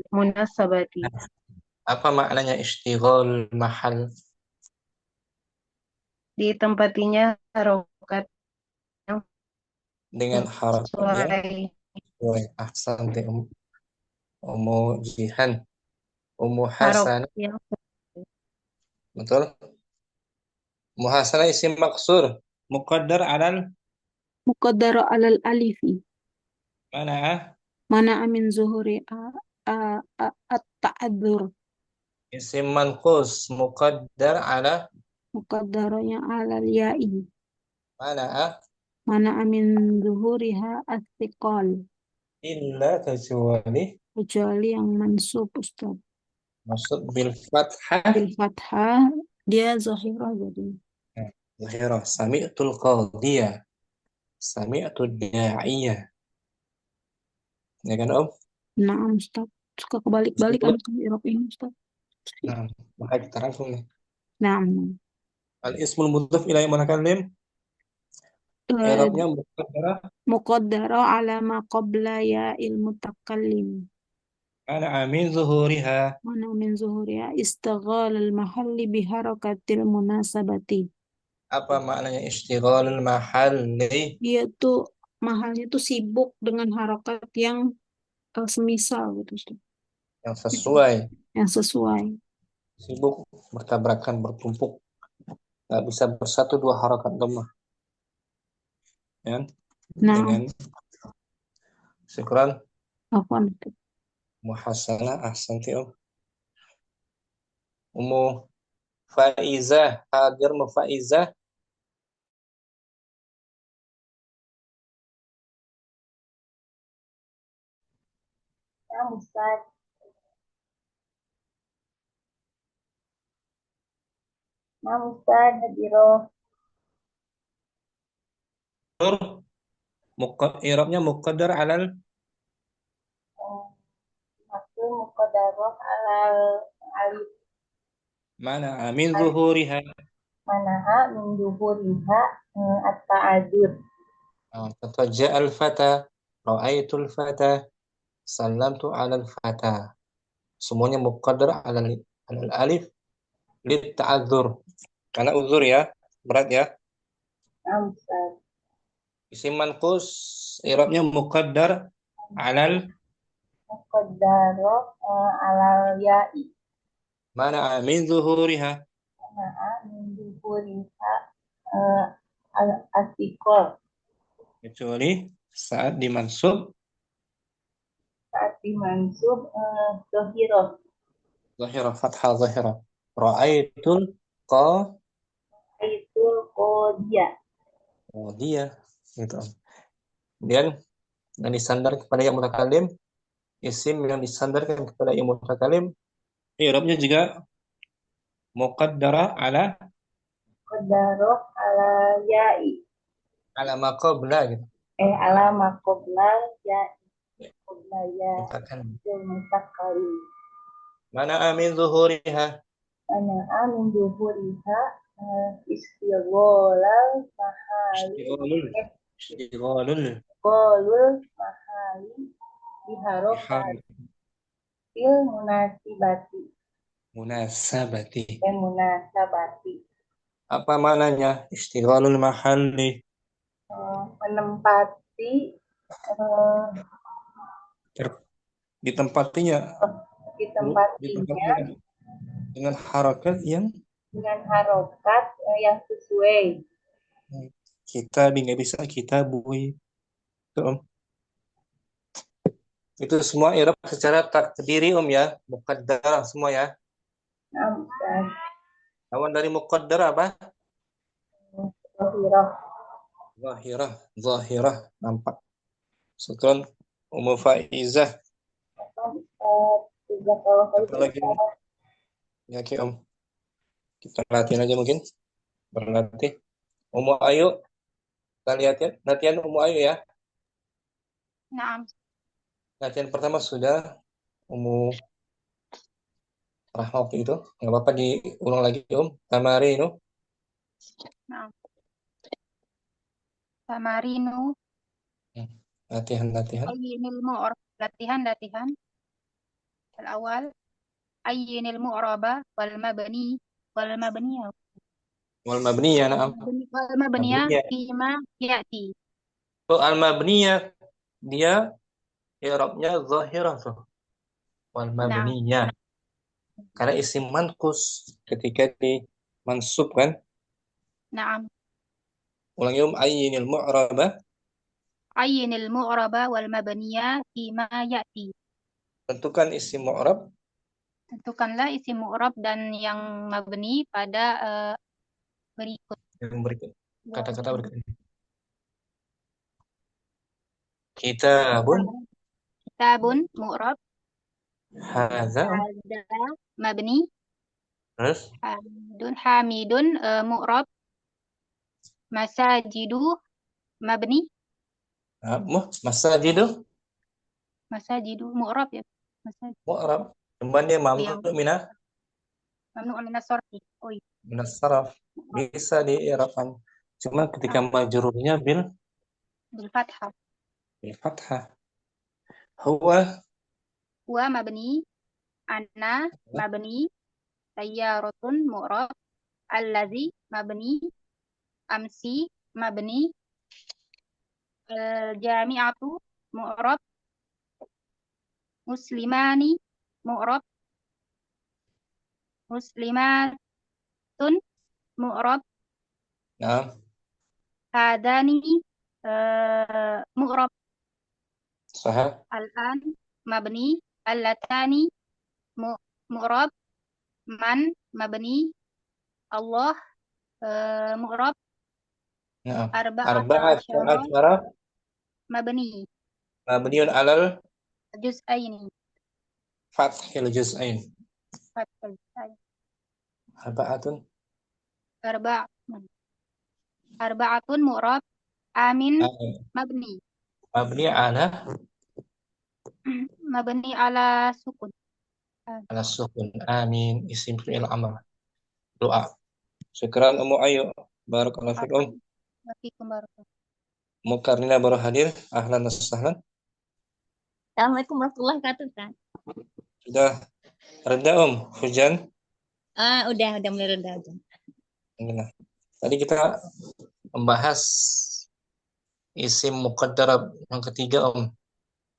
munasabati. Apa maknanya istighal mahal? Ditempatinya harokat yang Dengan harakat yang sesuai. sesuai. Ahsanti Ummu Jihan. Ummu Harokat Hasan, yang betul? Ummu Hasan isim maksur muqaddar alal Muqaddar alal alifi. mana? Mana amin zuhuri at-ta'adzur. Isim manqus muqaddar ala Muqaddaranya alal ya'i. mana? Mana amin zuhuriha as-siqal. Illa kecuali Kecuali yang mansub Ustaz. maksud bil fathah. Bil fathah dia zahirah jadi. Zahirah sami'tul qadiyah. Sami'tud da'iyah. Ya kan Om? Nah Ustaz. Suka kebalik-balik Meskipun antum Irab ini Ustaz. nah, maka kita rangkum nih. Nah, Al-ismul mudhaf ila mutakallim i'rabnya muqaddara muqaddara ala ma qabla ya'il mutakallim. mana amin zuhuriha. Mana min zuhuriha istighal al-mahalli biharakatil munasabati. Apa maknanya istighalul mahalli? Dia tuh mahalnya tuh sibuk dengan harokat yang semisal gitu Ustaz. Yang sesuai. Yang sesuai. Sibuk bertabrakan bertumpuk. Nggak bisa bersatu dua harakat dhammah. Ya. Nah, Dengan syukran afwan. muhassanah ahsanti Om. Ummu Faizah hadir Faizah. Naam Ustaz. Naam Ustaz, hadiroh. I'rabnya muqaddar alal muqaddarah alal alif Mana'a min zuhuriha. mana'a min duhuriha at-ta'adzur. Contoh ja'al fata, ra'aitul fata, sallamtu 'alal fata. Semuanya muqaddar alal alif lit ta'adzur. Karena uzur ya, berat ya. Naam, Ustaz. Isim manqus i'rabnya muqaddar alal Muqaddarah alal ya'i mana'a min zuhuriha. mana'a min duhuriha al-asiqor. Kecuali saat dimansub Saat dimansub dohirah. zahirah, fathah zahirah. Ra'aitul Itu qodiyah. dia gitu. Kemudian yang disandar kepada yang mutakalim, isim yang disandarkan kepada yang mutakalim, i'rabnya juga muqaddara Muqaddarah ala ya'i. ma qabla gitu. Ala maqobla ya'i. Qabla ya'i. Mutakalim. Mutakalim. Mana'a min zuhuriha. Mana'a min duhuriha istigholal mahali. Ishtighalul Golul mahali biharokatil munasibati. munasabati. Munasabati. Apa maknanya? Ishtighalul mahalli. Menempati Ditempatinya ditempatinya dengan harakat yang dengan harokat yang sesuai. kita nggak bisa kita bui. Itu semua i'rab secara takdiri ya, muqaddar semua ya. Nah, Ustaz. Lawan dari muqaddar apa? Zahirah. Zahirah nampak. Syukran Ummu Faizah. Apa lagi? Ya, Om. Kita latihan aja mungkin. Berlatih. Ummu Ayu. Kita lihat ya. Latihan Ummu Ayu ya. Naam. Latihan pertama sudah Ummu Rahma waktu itu. Nggak apa-apa diulang lagi Om. Tamari itu. Naam. Tamarinu Latihan. ayyinil mu'rab. Latihan. Al-awal ayyinil mu'raba wal mabni Wal mabniyah na'am. wal mabniyah fima ya'ti. So al mabniyah dia i'rabnya zahirah tuh. Wal mabniyah. Karena isim manqus ketika di mansub kan. Naam. Ulangi ayyinil mu'raba. Ayyinil mu'raba wal mabniyah fima ya'ti. Tentukan isim mu'rab. Tentukanlah isim mu'rab dan yang mabni pada berikut. Yang berikut. Kata-kata berikut. Kitabun mu'rab. hadza Mabni. terus Hamidun mu'rab. Masajidu mabni. masajidu Mu'rab ya. mu'rab. Cuman dia mamnu minah minas sarfi. Oh iya. minas saraf. Bisa di-i'rabkan. Cuma ketika majrurnya bil fathah. fathah. Huwa Mabni. Ana mabni. Sayyaratun mu'rab. Allazi mabni. Amsi mabni. Jami'atu mu'rab. Muslimani mu'rab. Muslimatun mu'rab. nah Hadani mu'rab. sahah Al-an mabni. Allatani mu'rab. Man mabni. Allah mu'rab. arba'at asyara mabni. mabniun alal Juz'aini. fathil juz'ain. Arba'atun mu'rab. Amin mabni. Mabni ala Mabni ala sukun. Ala sukun. Amin. Isim fi'il amr. Doa. Syukran Ummu Ayu. Barakallahu fikum. Wafikum barakallahu. Ummu Karnina baru hadir. Ahlan wa sahlan. Assalamualaikum warahmatullahi wabarakatuh, Kak. Sudah reda hujan? Udah mulai reda aja. Alhamdulillah. Tadi kita membahas isim muqaddar yang ketiga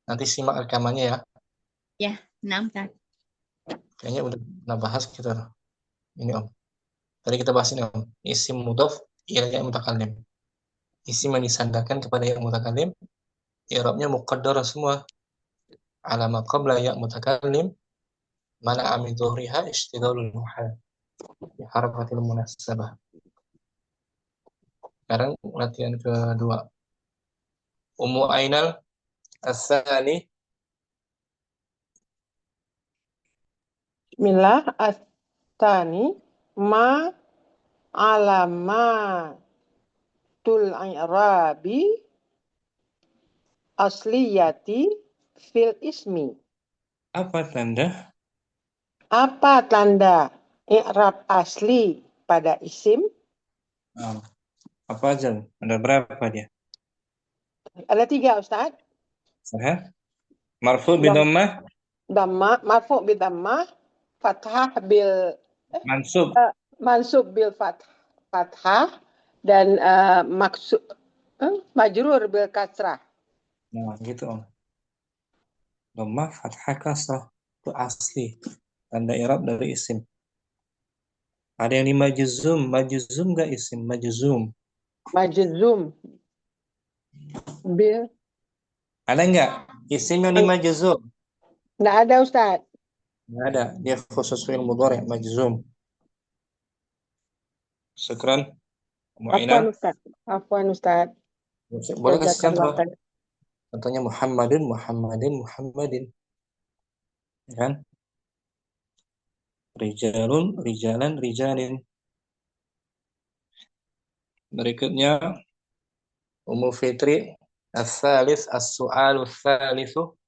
Nanti simak rekamannya ya. Ya, 6, Kak. Kayaknya udah pernah bahas kita. Ini Tadi kita bahas ini Isim mudhaf ila ya mutakallim. Isim yang disandarkan kepada ya mutakallim. I'rabnya muqaddar semua. Alama qabla ya mutakallim. Mana amin dhuhriha istighalul muhal. Harakatil munasabah. Sekarang latihan kedua. Ummu Ainal As-Sani. Bismillah As-Tani ma alamatul i'rabi asliyati fil ismi. Apa tanda? Apa tanda i'rab asli pada isim? Apa aja? Ada berapa dia? Ada 3, Ustaz. Sahih. Marfu bi dhammah. Dhammah, marfu bi dhammah, fathah bil Mansub. mansub bil fathah dan majrur bil kasrah. Nah, gitu Dhammah, fathah, kasrah. Itu asli. Tanda i'rab dari isim. Ada yang di majzum. Majzum enggak isim? Majzum. Majzum bil. Ada enggak isim yang di majzum? Enggak ada, Ustaz. Enggak ada. Dia khusus fi'il mudhari' majzum. Syukran. Afwan, Ustaz. Boleh kasih contoh. Jazakallah khair. Contohnya Muhammadin. Ya kan? Rijalun, rijalan, rijalin. Berikutnya Ummu Fitri. As-salis, as-su'alu as-salisu.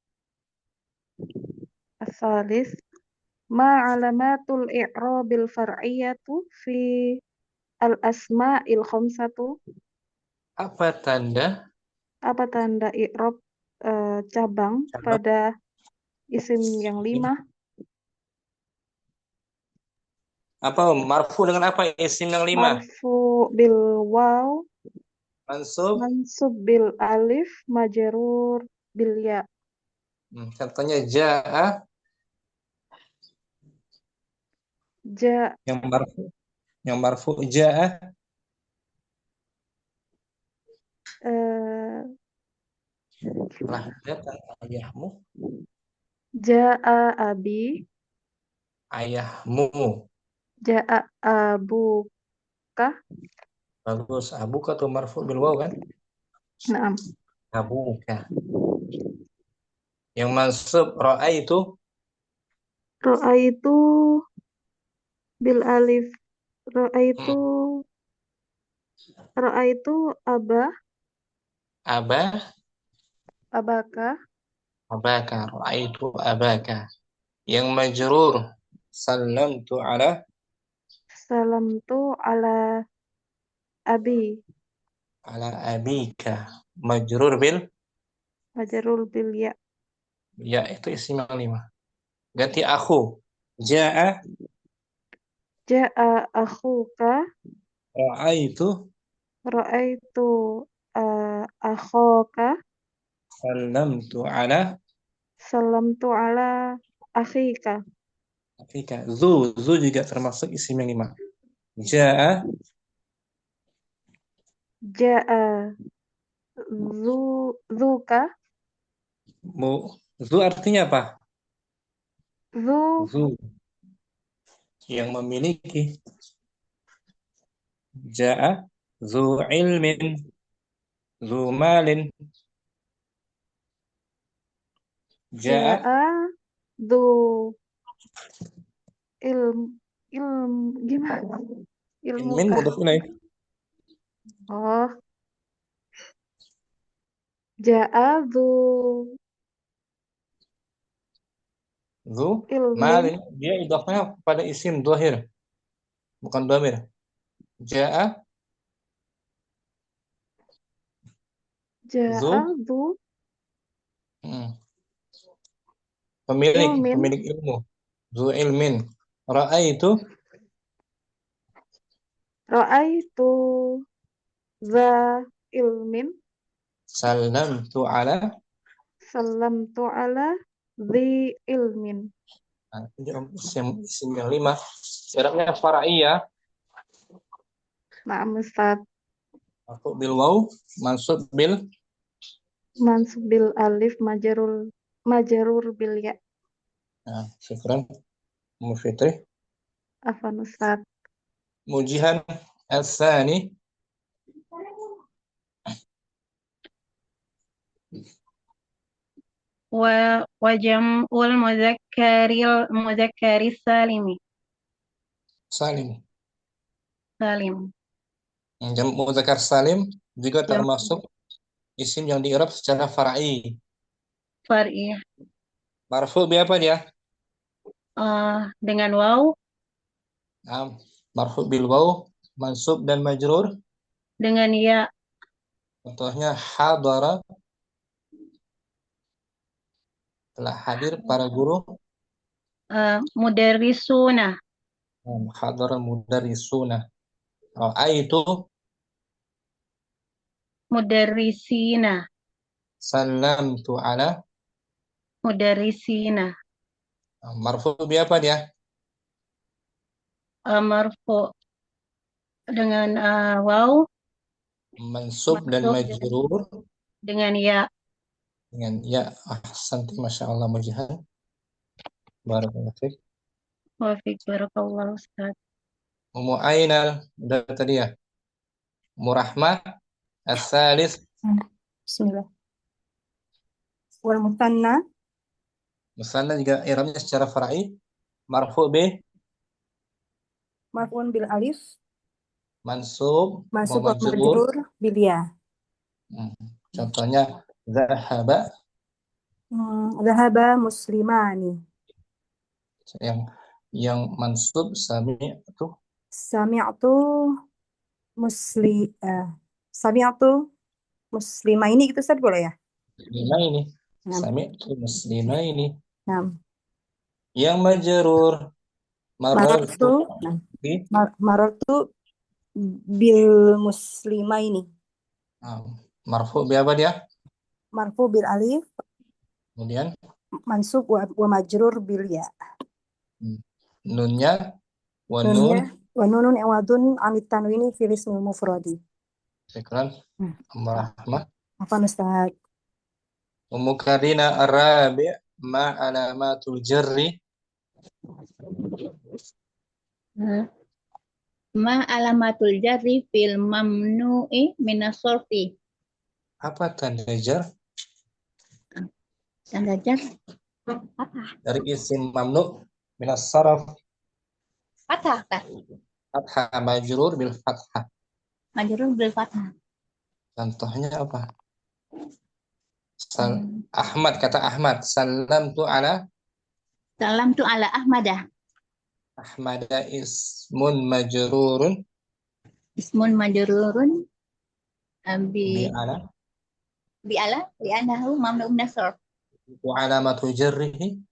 As-salis ma alamatul i'rabil far'iyatu fi al-asma'il khamsatu. Apa tanda Apa tanda i'rab cabang pada isim yang 5? Apa marfu dengan apa isim yang 5? Marfu bil waw, Mansub bil alif, majrur bil ya. Contohnya ja'a yang marfu ja'a telah datang ayahmu. Ja'a abi, Ayahmu. ja'a abuka. Bagus. Abuka atau marfu bil waw kan? Naam. Abuka. Yang mansub ra'aitu. Ra'aitu bil alif. Ra'aitu abah, abaka. Abaka. Ra'aitu abaka. Yang majrur salamtu ala Abi, abika. Majrur bil majrur bil ya. ya, itu isim yang 5. Ganti aku. Ja'a Akhuka. ra'aitu Ra'aitu akhoka. Salamtu ala akhika. Afika. Zu juga termasuk isim yang 5. Ja'a Zuka. Zu artinya apa? Zu Yang memiliki. Ja'a zu ilmin, zu malin. Ja'a du ilm gimana? Ilmin Ilmuka. mudhaf ilaih. Oh. Ja'a Zu ilmin, malin. Dia idhofahnya pada isim dhahir, bukan dhamir. Ja'a zu ja'a zu hmm, pemilik ilmin, ilmu. Zu ilmin. Ra'aitu ra'aitu za ilmin, salamtu ala. salamtu ala zi ilmin. Nah, ini isim yang 5. I'rabnya far'iyah. Na'am Ustaz. Marfu' bil waw, mansub bil Mansub bil alif majarur bil ya. nah, syukran Ummu Fitri. Afan Ustaz. Mujihan al-thani Wajam'ul mudzakkari salimi. salim. Salim. Jamak mudzakkar salim juga Jam termasuk isim yang di'rab secara far'i. far'i. Marfu' bi apa dia? Dengan waw, Nah, marfu' bil waw, mansub dan majrur. dengan ya, Contohnya hadara, telah hadir para guru. mudarrisuna. Hadara mudarrisuna. Ra'aitu Mudarrisina. salamtu ala. Mudarrisina. Marfu' bi apa dia? Marfu dengan waw, Mansub dan mansub majrur dengan ya. dengan ya. Ahsanti, masya Allah, mujihan. Barakallahu fiik. Wa fiik barakallahu Ustaz. Ummu Ainal, udah tadi ya. Murahmah, as-salis. Bismillah. Wal mutanna Misalnya juga i'rabnya secara far'i, marfu' bi marfu'un bil alif mansub wa mansub wa majrur. majrur bil ya. Contohnya zahaba, Dhahaba muslimani. yang mansub sami'tu Sami'tu Sami'tu muslimaini gitu Ustaz boleh ya? muslimaini. Nah, Sami'tu muslimaini. nah. Yang majrur marartu Marartu bil muslimaini. Marfu' bi apa dia? Marfu bil alif Kemudian mansub wa majrur bil ya. nunnya wa Nunnya nun. wa nunun iwadun anit tanwini fil ismil mufradi. Syukran. Rahmah. Apa Ustaz? Ummu Karina ar-rabi' ma alamatul jarri. Ma alamatul jarri fil mamnu'i minas sorfi. Apa tanda jar? Tanda jar apa? Dari isim mamnu minas saraf. Fathah kan? Fathah majrur bil fathah. Majrur bil fathah. Contohnya apa? Ahmad, kata Ahmad. Salamtu ala. Salam tu ala Ahmadah. Ahmada ismun majrurun. Ismun majrurun Bi ala. bi anahu mamnu'un minas sorf. Wa alamatu jarrihi.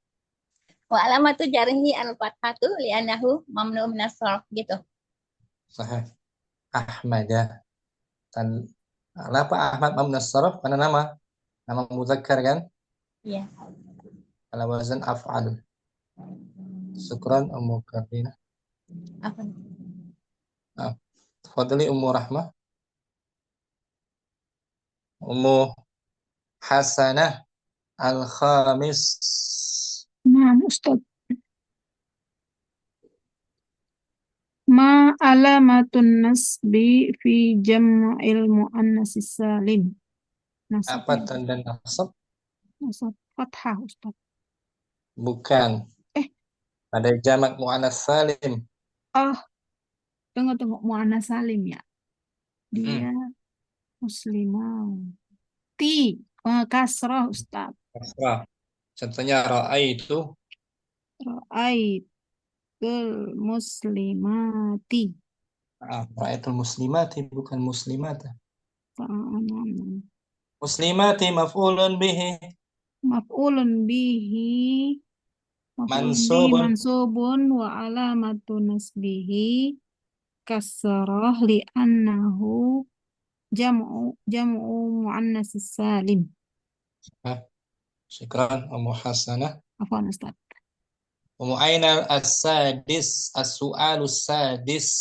Wa alamatu jarrihi al-fathatu li anahu mamnu'un minas sorf gitu. Sahih. Ahmada. Kenapa Ahmad mamnu minas sarf? Karena nama mudzakkar kan? Iya. Ala wazan af'al. Syukran Ummu Karina. Apa? Tafadhali Ummu Rahmah. Ummu Hasanah al-khamis. Nah, Ustaz. Ma alamatun nasbi fi jam'il muannatsis salim. Apa tanda nasab? Nasab fathah Ustaz. Bukan. Ada jamak muannats salim. Tunggu muannats salim ya. Dia muslimah. Kasrah Ustaz. Kasrah. Contohnya ra'aitu Ra'aitul muslimati. Ra'aitul muslimati bukan muslimata. Ta'ana. Muslimati maf'ulun bihi Maf'ulun bihi. Maf'ulun bihi mansubun mansubun wa alamatu nasbihi kasrah li'annahu jam'u muannas salim. syukran Ummu Hasanah. Afwan Ustaz. Ummu Ainal as-sadis as-su'alus sadis.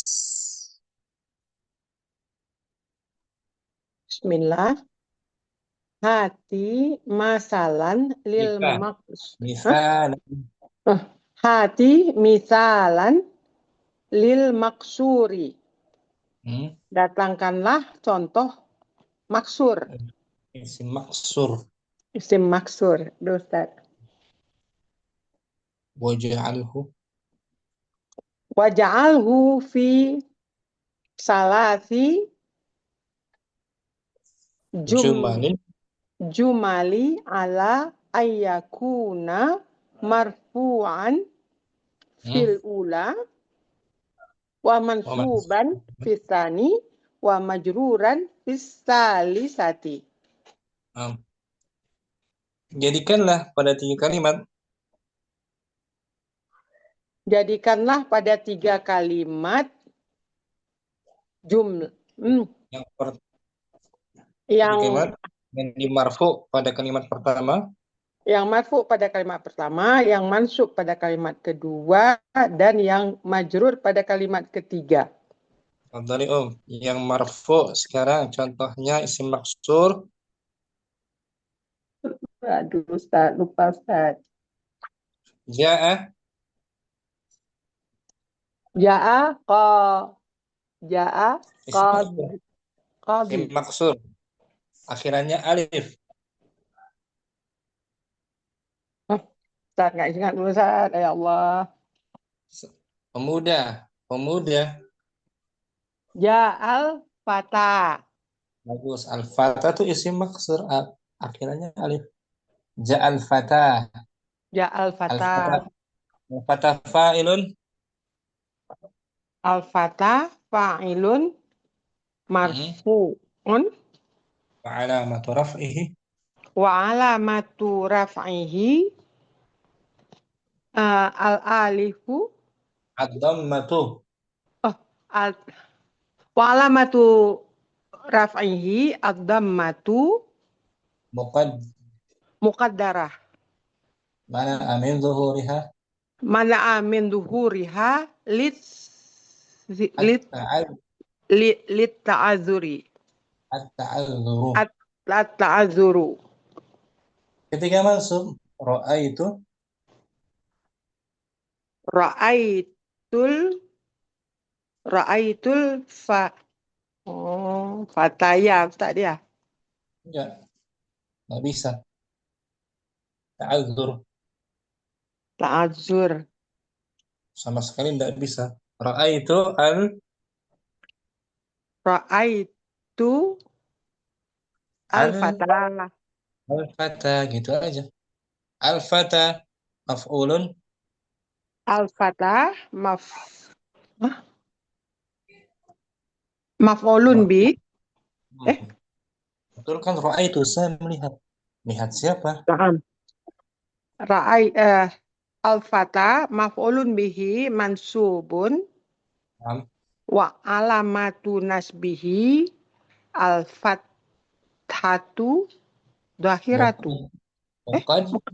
Bismillah. Hati masalan lil Misal hati misalan lil maksuri. Datangkanlah contoh maksur. isim maksur. Isim maksur. Ustaz. Waja'alhu fi salasi jumali ala ayyakuna marfu'an fil ula wa mansuban fis tsani wa majruran fis salisati. Jadikanlah pada 3 kalimat. Jadikanlah pada 3 kalimat jumlah yang dimarfu pada kalimat pertama, yang marfu pada kalimat pertama, yang mansub pada kalimat kedua, dan yang majrur pada kalimat ketiga. Dari yang marfu sekarang contohnya isim maksur. Aduh Ustaz, lupa Ustaz. Ja'a isim maksur. Akhirannya alif. Ustaz nggak ingat dulu Ustaz, ya Allah. Pemuda. Ja'al fata. Bagus. Al-fata itu isim maksur. Akhirannya alif. Ja'al fata. Al-fata fa'ilun. Al-fata fa'ilun marfu'un. Wa alamatu raf'ihi. Al-alifu. Ad-dhammatu. Wa alamatu raf'ihi ad-dhammatu muqaddarah. Mana amin zuhuriha lit ta'azuri. At-ta'azzuru. Ketika mansub Ra'aitul fataya Ustaz dia. Enggak bisa. Ta'azzur. Sama sekali enggak bisa. Ra'aitu al-fata. Al-fata gitu aja. Al-fata maf'ulun. Al-fata maf'ulun bi. Betul kan, ra'aitu, saya melihat. Lihat siapa? Al-fata maf'ulun bihi mansubun. Wa alamatu nasbihi al-fathatu dhahiratu.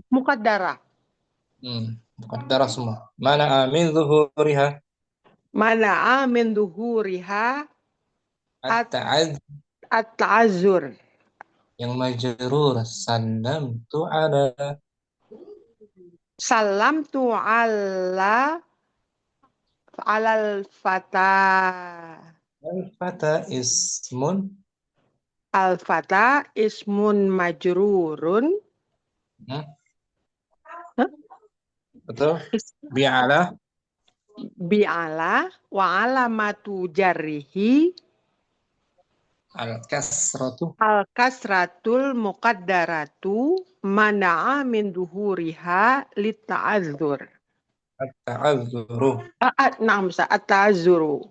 Muqaddarah. Muqaddarah semua. Mana amin zuhuriha. At-ta'azzur. Yang majrur salamtu ala al-fata. Al-fata ismun majrurun. Betul. Bi'ala wa alamatu jarrihi al-kasratul muqaddaratu mana'a min duhuriha lit-ta'azzur. At-ta'azzuru. Naam, at-ta'azzuru.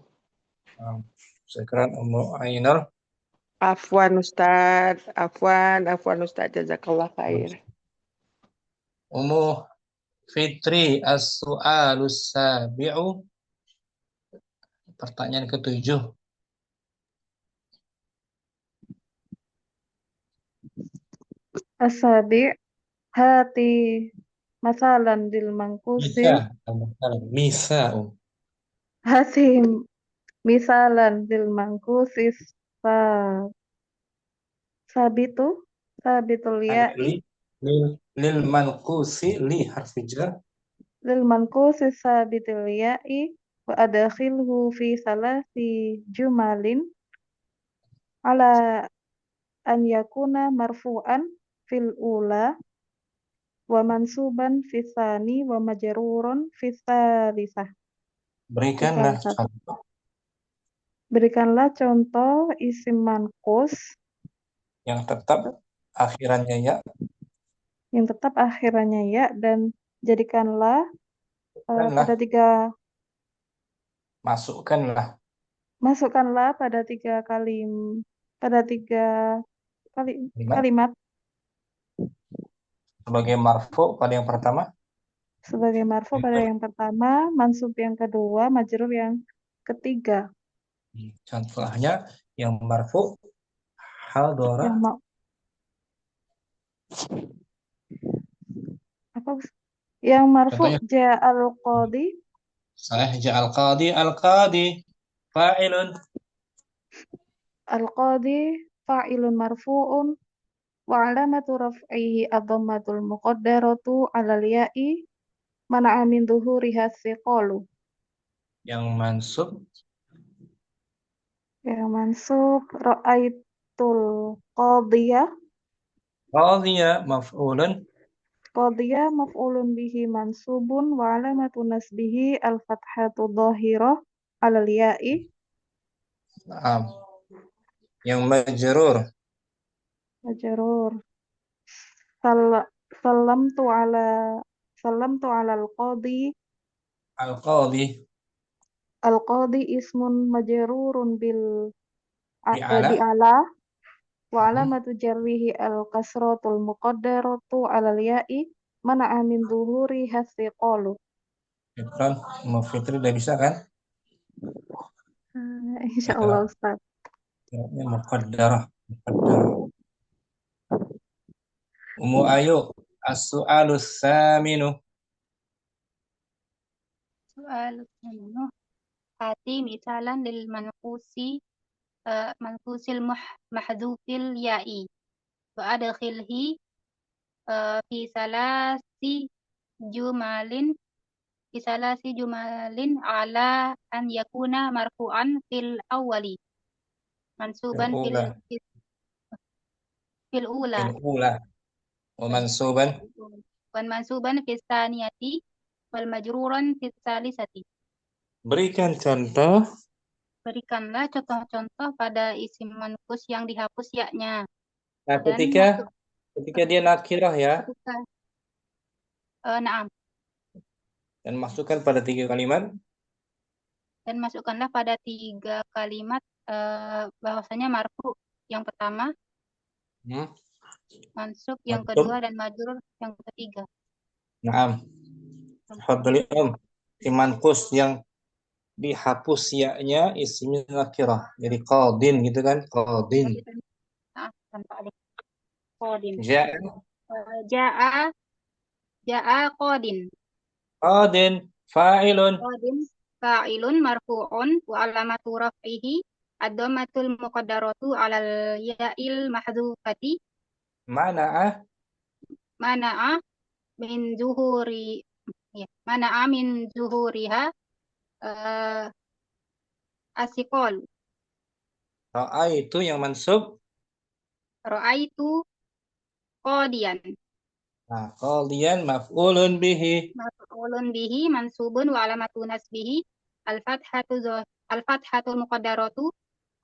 Sekarang Ummu Ainal. Afwan Ustaz, afwan Ustaz, jazakallah khair. Ummu Fitri, as-su'alus sabi'u. Pertanyaan ke-7. Asabi hati masalan dil mangkusi Misa'u. hati misalan dil mangkusis sa sabitul ya'i Lil manqusi li harfi jar. lil mankusis sabitul ya'i wa adakhilhu fi salasi jumalin ala an yakuna marfu'an fil ula wa mansuban fis sani wa majrurun fis salisah. Berikanlah contoh Berikanlah contoh isim manqus yang tetap akhirannya ya. yang tetap akhirannya ya dan jadikanlah Masukkanlah. masukkanlah pada tiga kalimat Sebagai marfu pada yang pertama. sebagai marfu pada yang pertama, mansub yang kedua, majrur yang ketiga. Contohnya yang marfu hal dora. Yang marfu ja'al qadi. Ja'al qadi al-qadi fa'ilun. Al-qadi fa'ilun marfu'un wa alamatu raf'ihi ad-dhammatul muqaddaratu 'alal ya'i mana'a min dhuhuriha thiqalu. Yang mansub ra'aitul qadiyah. Qadiyah maf'ulun. Qadiyah maf'ulun bihi mansubun wa alamatu nasbihi al-fathatu dhahirah 'alal ya'i. Yang majrur. Sallamtu 'ala al-qadi. Al-qadi ismun majrurun bi'ala wa alamatu jarrihi al-kasratul muqaddaratu 'alal ya'i mana'a min dhuhuri hathiqalu. Ikran, Fitri udah bisa kan? Insyaallah Ustaz. Muqaddarah. Ummu Ayu, as-su'alus saminu. Soal hati misalan lil manqusil mahdhufil ya'i wa adkhilhi fi salasi jumalin ala an yakuna marfu'an fil awwali mansuban fil ula wa mansuban fis tsaniyati wal majruran fis salisati. Berikanlah contoh-contoh pada isim manqus yang dihapus ya-nya. Nah, ketika dia nakirah ya. Naam. Dan masukkan pada 3 kalimat. Dan masukkanlah pada 3 kalimat bahwasanya marfu yang pertama, mansub yang kedua, dan majrur yang ketiga. Naam. Fadli manqus yang dihapus ya-nya isimnya nakirah. Jadi qadin gitu kan? Qadin. Qadin. Ja'a qadin. Qadin fa'ilun. Fa'ilun marfu'un wa alamatu raf'ihi ad-dhammatul muqaddaratu 'alal ya'il mahdhufati. Mana'a min zuhuriha asiqal. Ra'aitu yang mansub. Ra'aitu qadiyan. Nah, qadiyan maf'ulun bihi. Maf'ulun bihi mansubun wa alamatu nasbihi al-fathatul muqaddaratu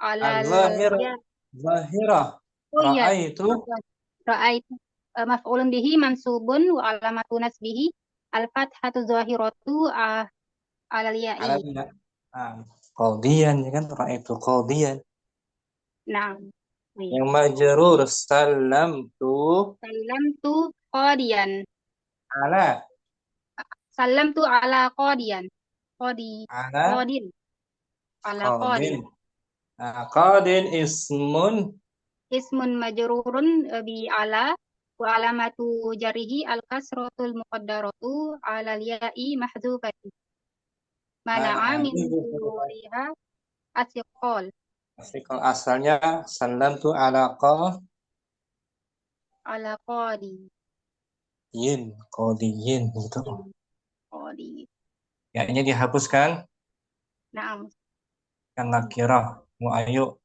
'alal zahirah. Ra'aitu maf'ulun bihi mansubun wa alamatu nasbihi Al-fathatu zahiratu alal ya'i. Alanya. Qadiyan, ya kan? Ra'aitu qadiyan. Naam. Yang majrur salamtu Salamtu qadiyan. ala Salamtu ala qadiyan. ala Qadin. Ala qadin. qadin. Qadin ismun Ismun majrurun bi ala wa alamatu jarihi al-kasratul muqaddaratu ala al-ya'i mahdzufati. Mana'a min zuhuriha asiqol. Kalau asalnya salamtu ala Ala qadi. qadiyin gitu. Qadi. Ya, ini dihapuskan Naam. yang nakirah. Ayo.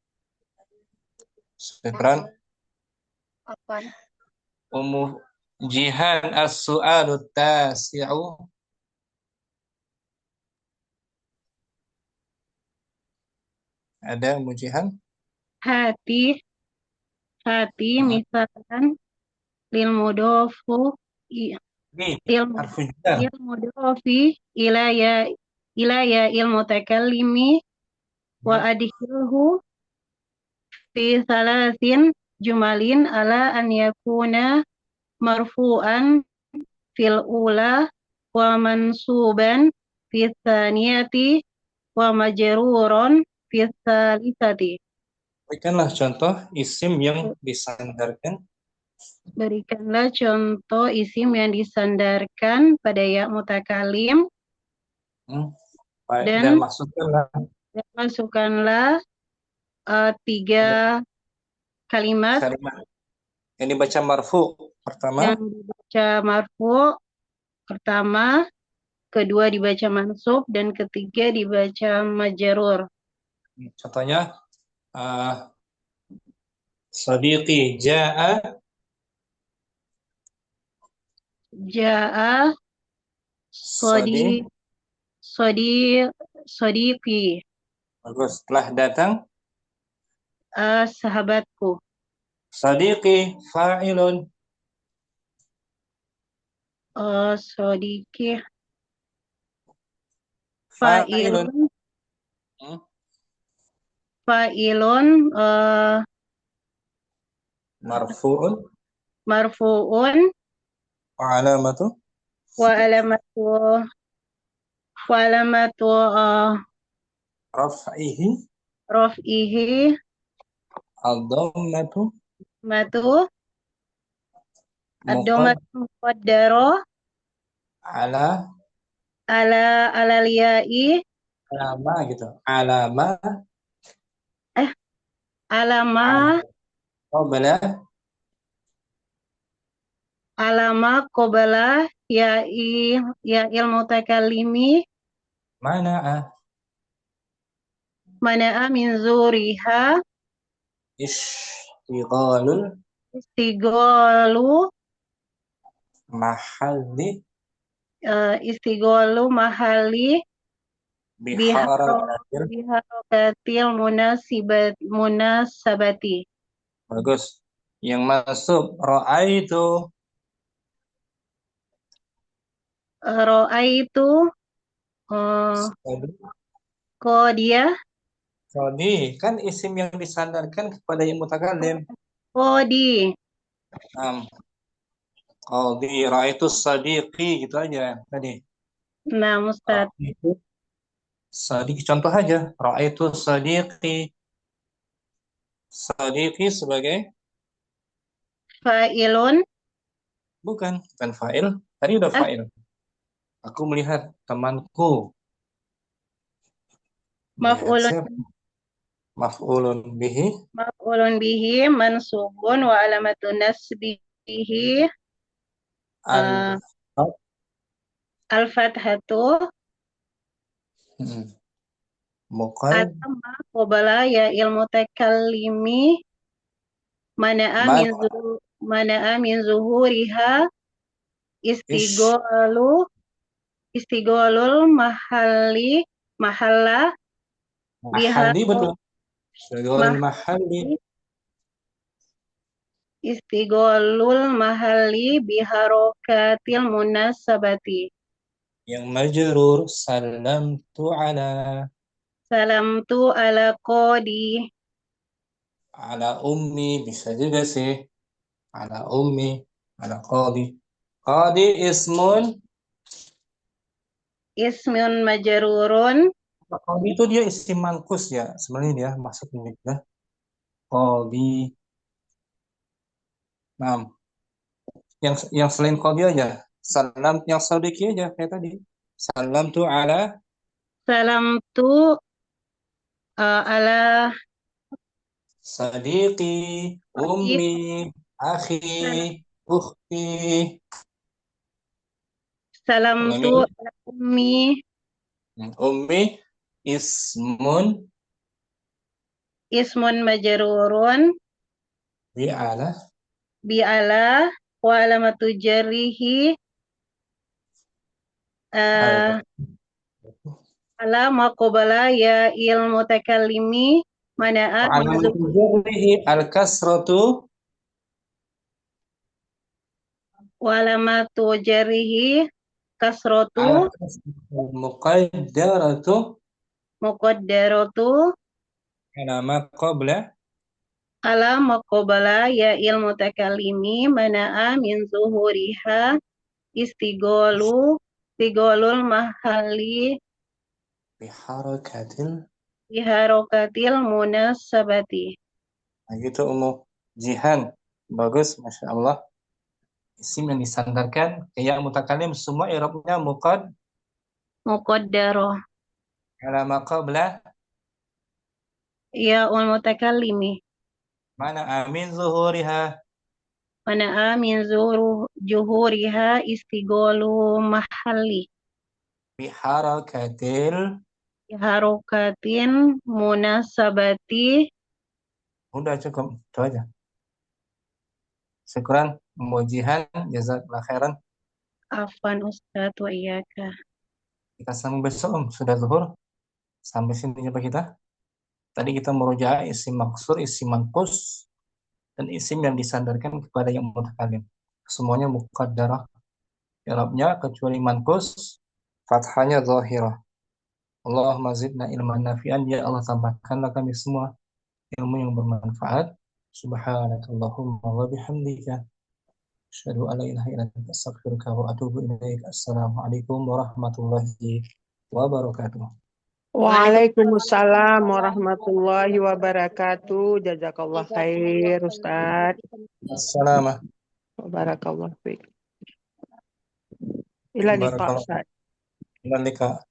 Syukran. Apa? Jihan as-su'alu tasi'u. Ada mujihan? Hati misalkan lil mudofu Harfujar. lil mudofi ilaya il mutakallimi wa adkhilhu fi salasin jumalin ala an yakuna marfu'an fil ula wa mansuban fi tsaniyati wa majruron fi tsalisati. Berikanlah contoh isim yang disandarkan. Berikanlah contoh isim yang disandarkan pada ya mutakalim Dan masukkanlah 3 kalimat yang dibaca marfu pertama, yang dibaca marfu pertama, kedua dibaca mansub, dan ketiga dibaca majrur. Contohnya Sadiqi ja'a sodiqi. Bagus. Telah datang Sahabatku. Sadiqi fa'ilun. Sodiqi Fa'ilun. Fa'ilun Marfu'un. Marfu'un Wa alamatu wa alamatu raf'ihi ad-dhammatu ad-dhammatu muqaddaro ala al-ya'i alama gitu. Alama qabala ya'il mutakallimi mana'a min zuriha istiqalu mahalli biharokatil munasabati. Bagus. Yang masuk ra'aitu qadiyah. Qadi kan isim yang disandarkan kepada yang mutakallim. Qadi. Qadi ra'aitu sadiqi gitu aja tadi. Nah, Ustaz. Sadiqi contoh aja. Ra'aitu sadiqi. Sadiqi sebagai fa'ilun. Bukan fa'il. Tadi udah fa'il. Aku melihat temanku. Maf'ulun bihi mansubun wa alamatu nasbihi al-fathatu atama qabala ya ilmu takallimi mana'a min zuhuriha istighalul mahalla betul. Istighalul mahalli biharokatil munasabati. Yang majrur salamtu Salamtu ala qadi. ala ummi, bisa juga sih. Ala ummi, ala qadi. Qadi ismun. Ismun majrurun. Qadi itu dia isim manqus ya. Sebenarnya dia maksudnya ya. Qadi. Nah, yang selain qadi aja. Salam yang sadiki aja kayak tadi. Salam tu ala Salamtu ala sadiqi, qadi. ummi, akhi, ukhti. Salamtu Ulangi. ala ummi. Ummi ismun Ismun majrurun. bi ala Bi ala wa alamatu jarrihi ala maqobala ya il mutakallimi mana'a min al-kasratu wa alamatu jarrihi kasratu muqaddaratu muqaddaratu ala ma qabla ala maqobala ya il mutakallimi mana'a min zuhuriha istigolul mahali biharokatil munasabati. Nah gitu Jihan, bagus, Masya Allah. Isim yang disandarkan kayak mutakalim semua i'rabnya Muqaddaroh ala ma qabla ya ul mutakallimi mana amin zuhuriha mana'a min juhuriha istigolu mahali biharakatil harokatin munasabati. udah cukup itu aja. Syukran Jihan, jazakallah khairan. Afwan Ustadz wa iyaka. Kita sambung besok sudah zuhur. Sampai sini jumpa kita. Tadi kita merujaah isim maksur, isim manqus, dan isim yang disandarkan kepada yang mutakalim. Semuanya muqaddarah i'rabnya kecuali manqus, fathahnya zahirah. Allahumma zidna ilman nafi'an, ya Allah tambahkanlah kami semua ilmu yang bermanfaat. Subhanakallahumma wa bihamdika asyhadu an la ilaha illa anta astaghfiruka wa atubu ilaik. Assalamualaikum warahmatullahi wabarakatuh. Waalaikumsalam warahmatullahi wabarakatuh. Jazakallah khair, Ustaz. Assalamualaikum. Barakallah fiik. Ila liqa, Ustaz. Ila liqa.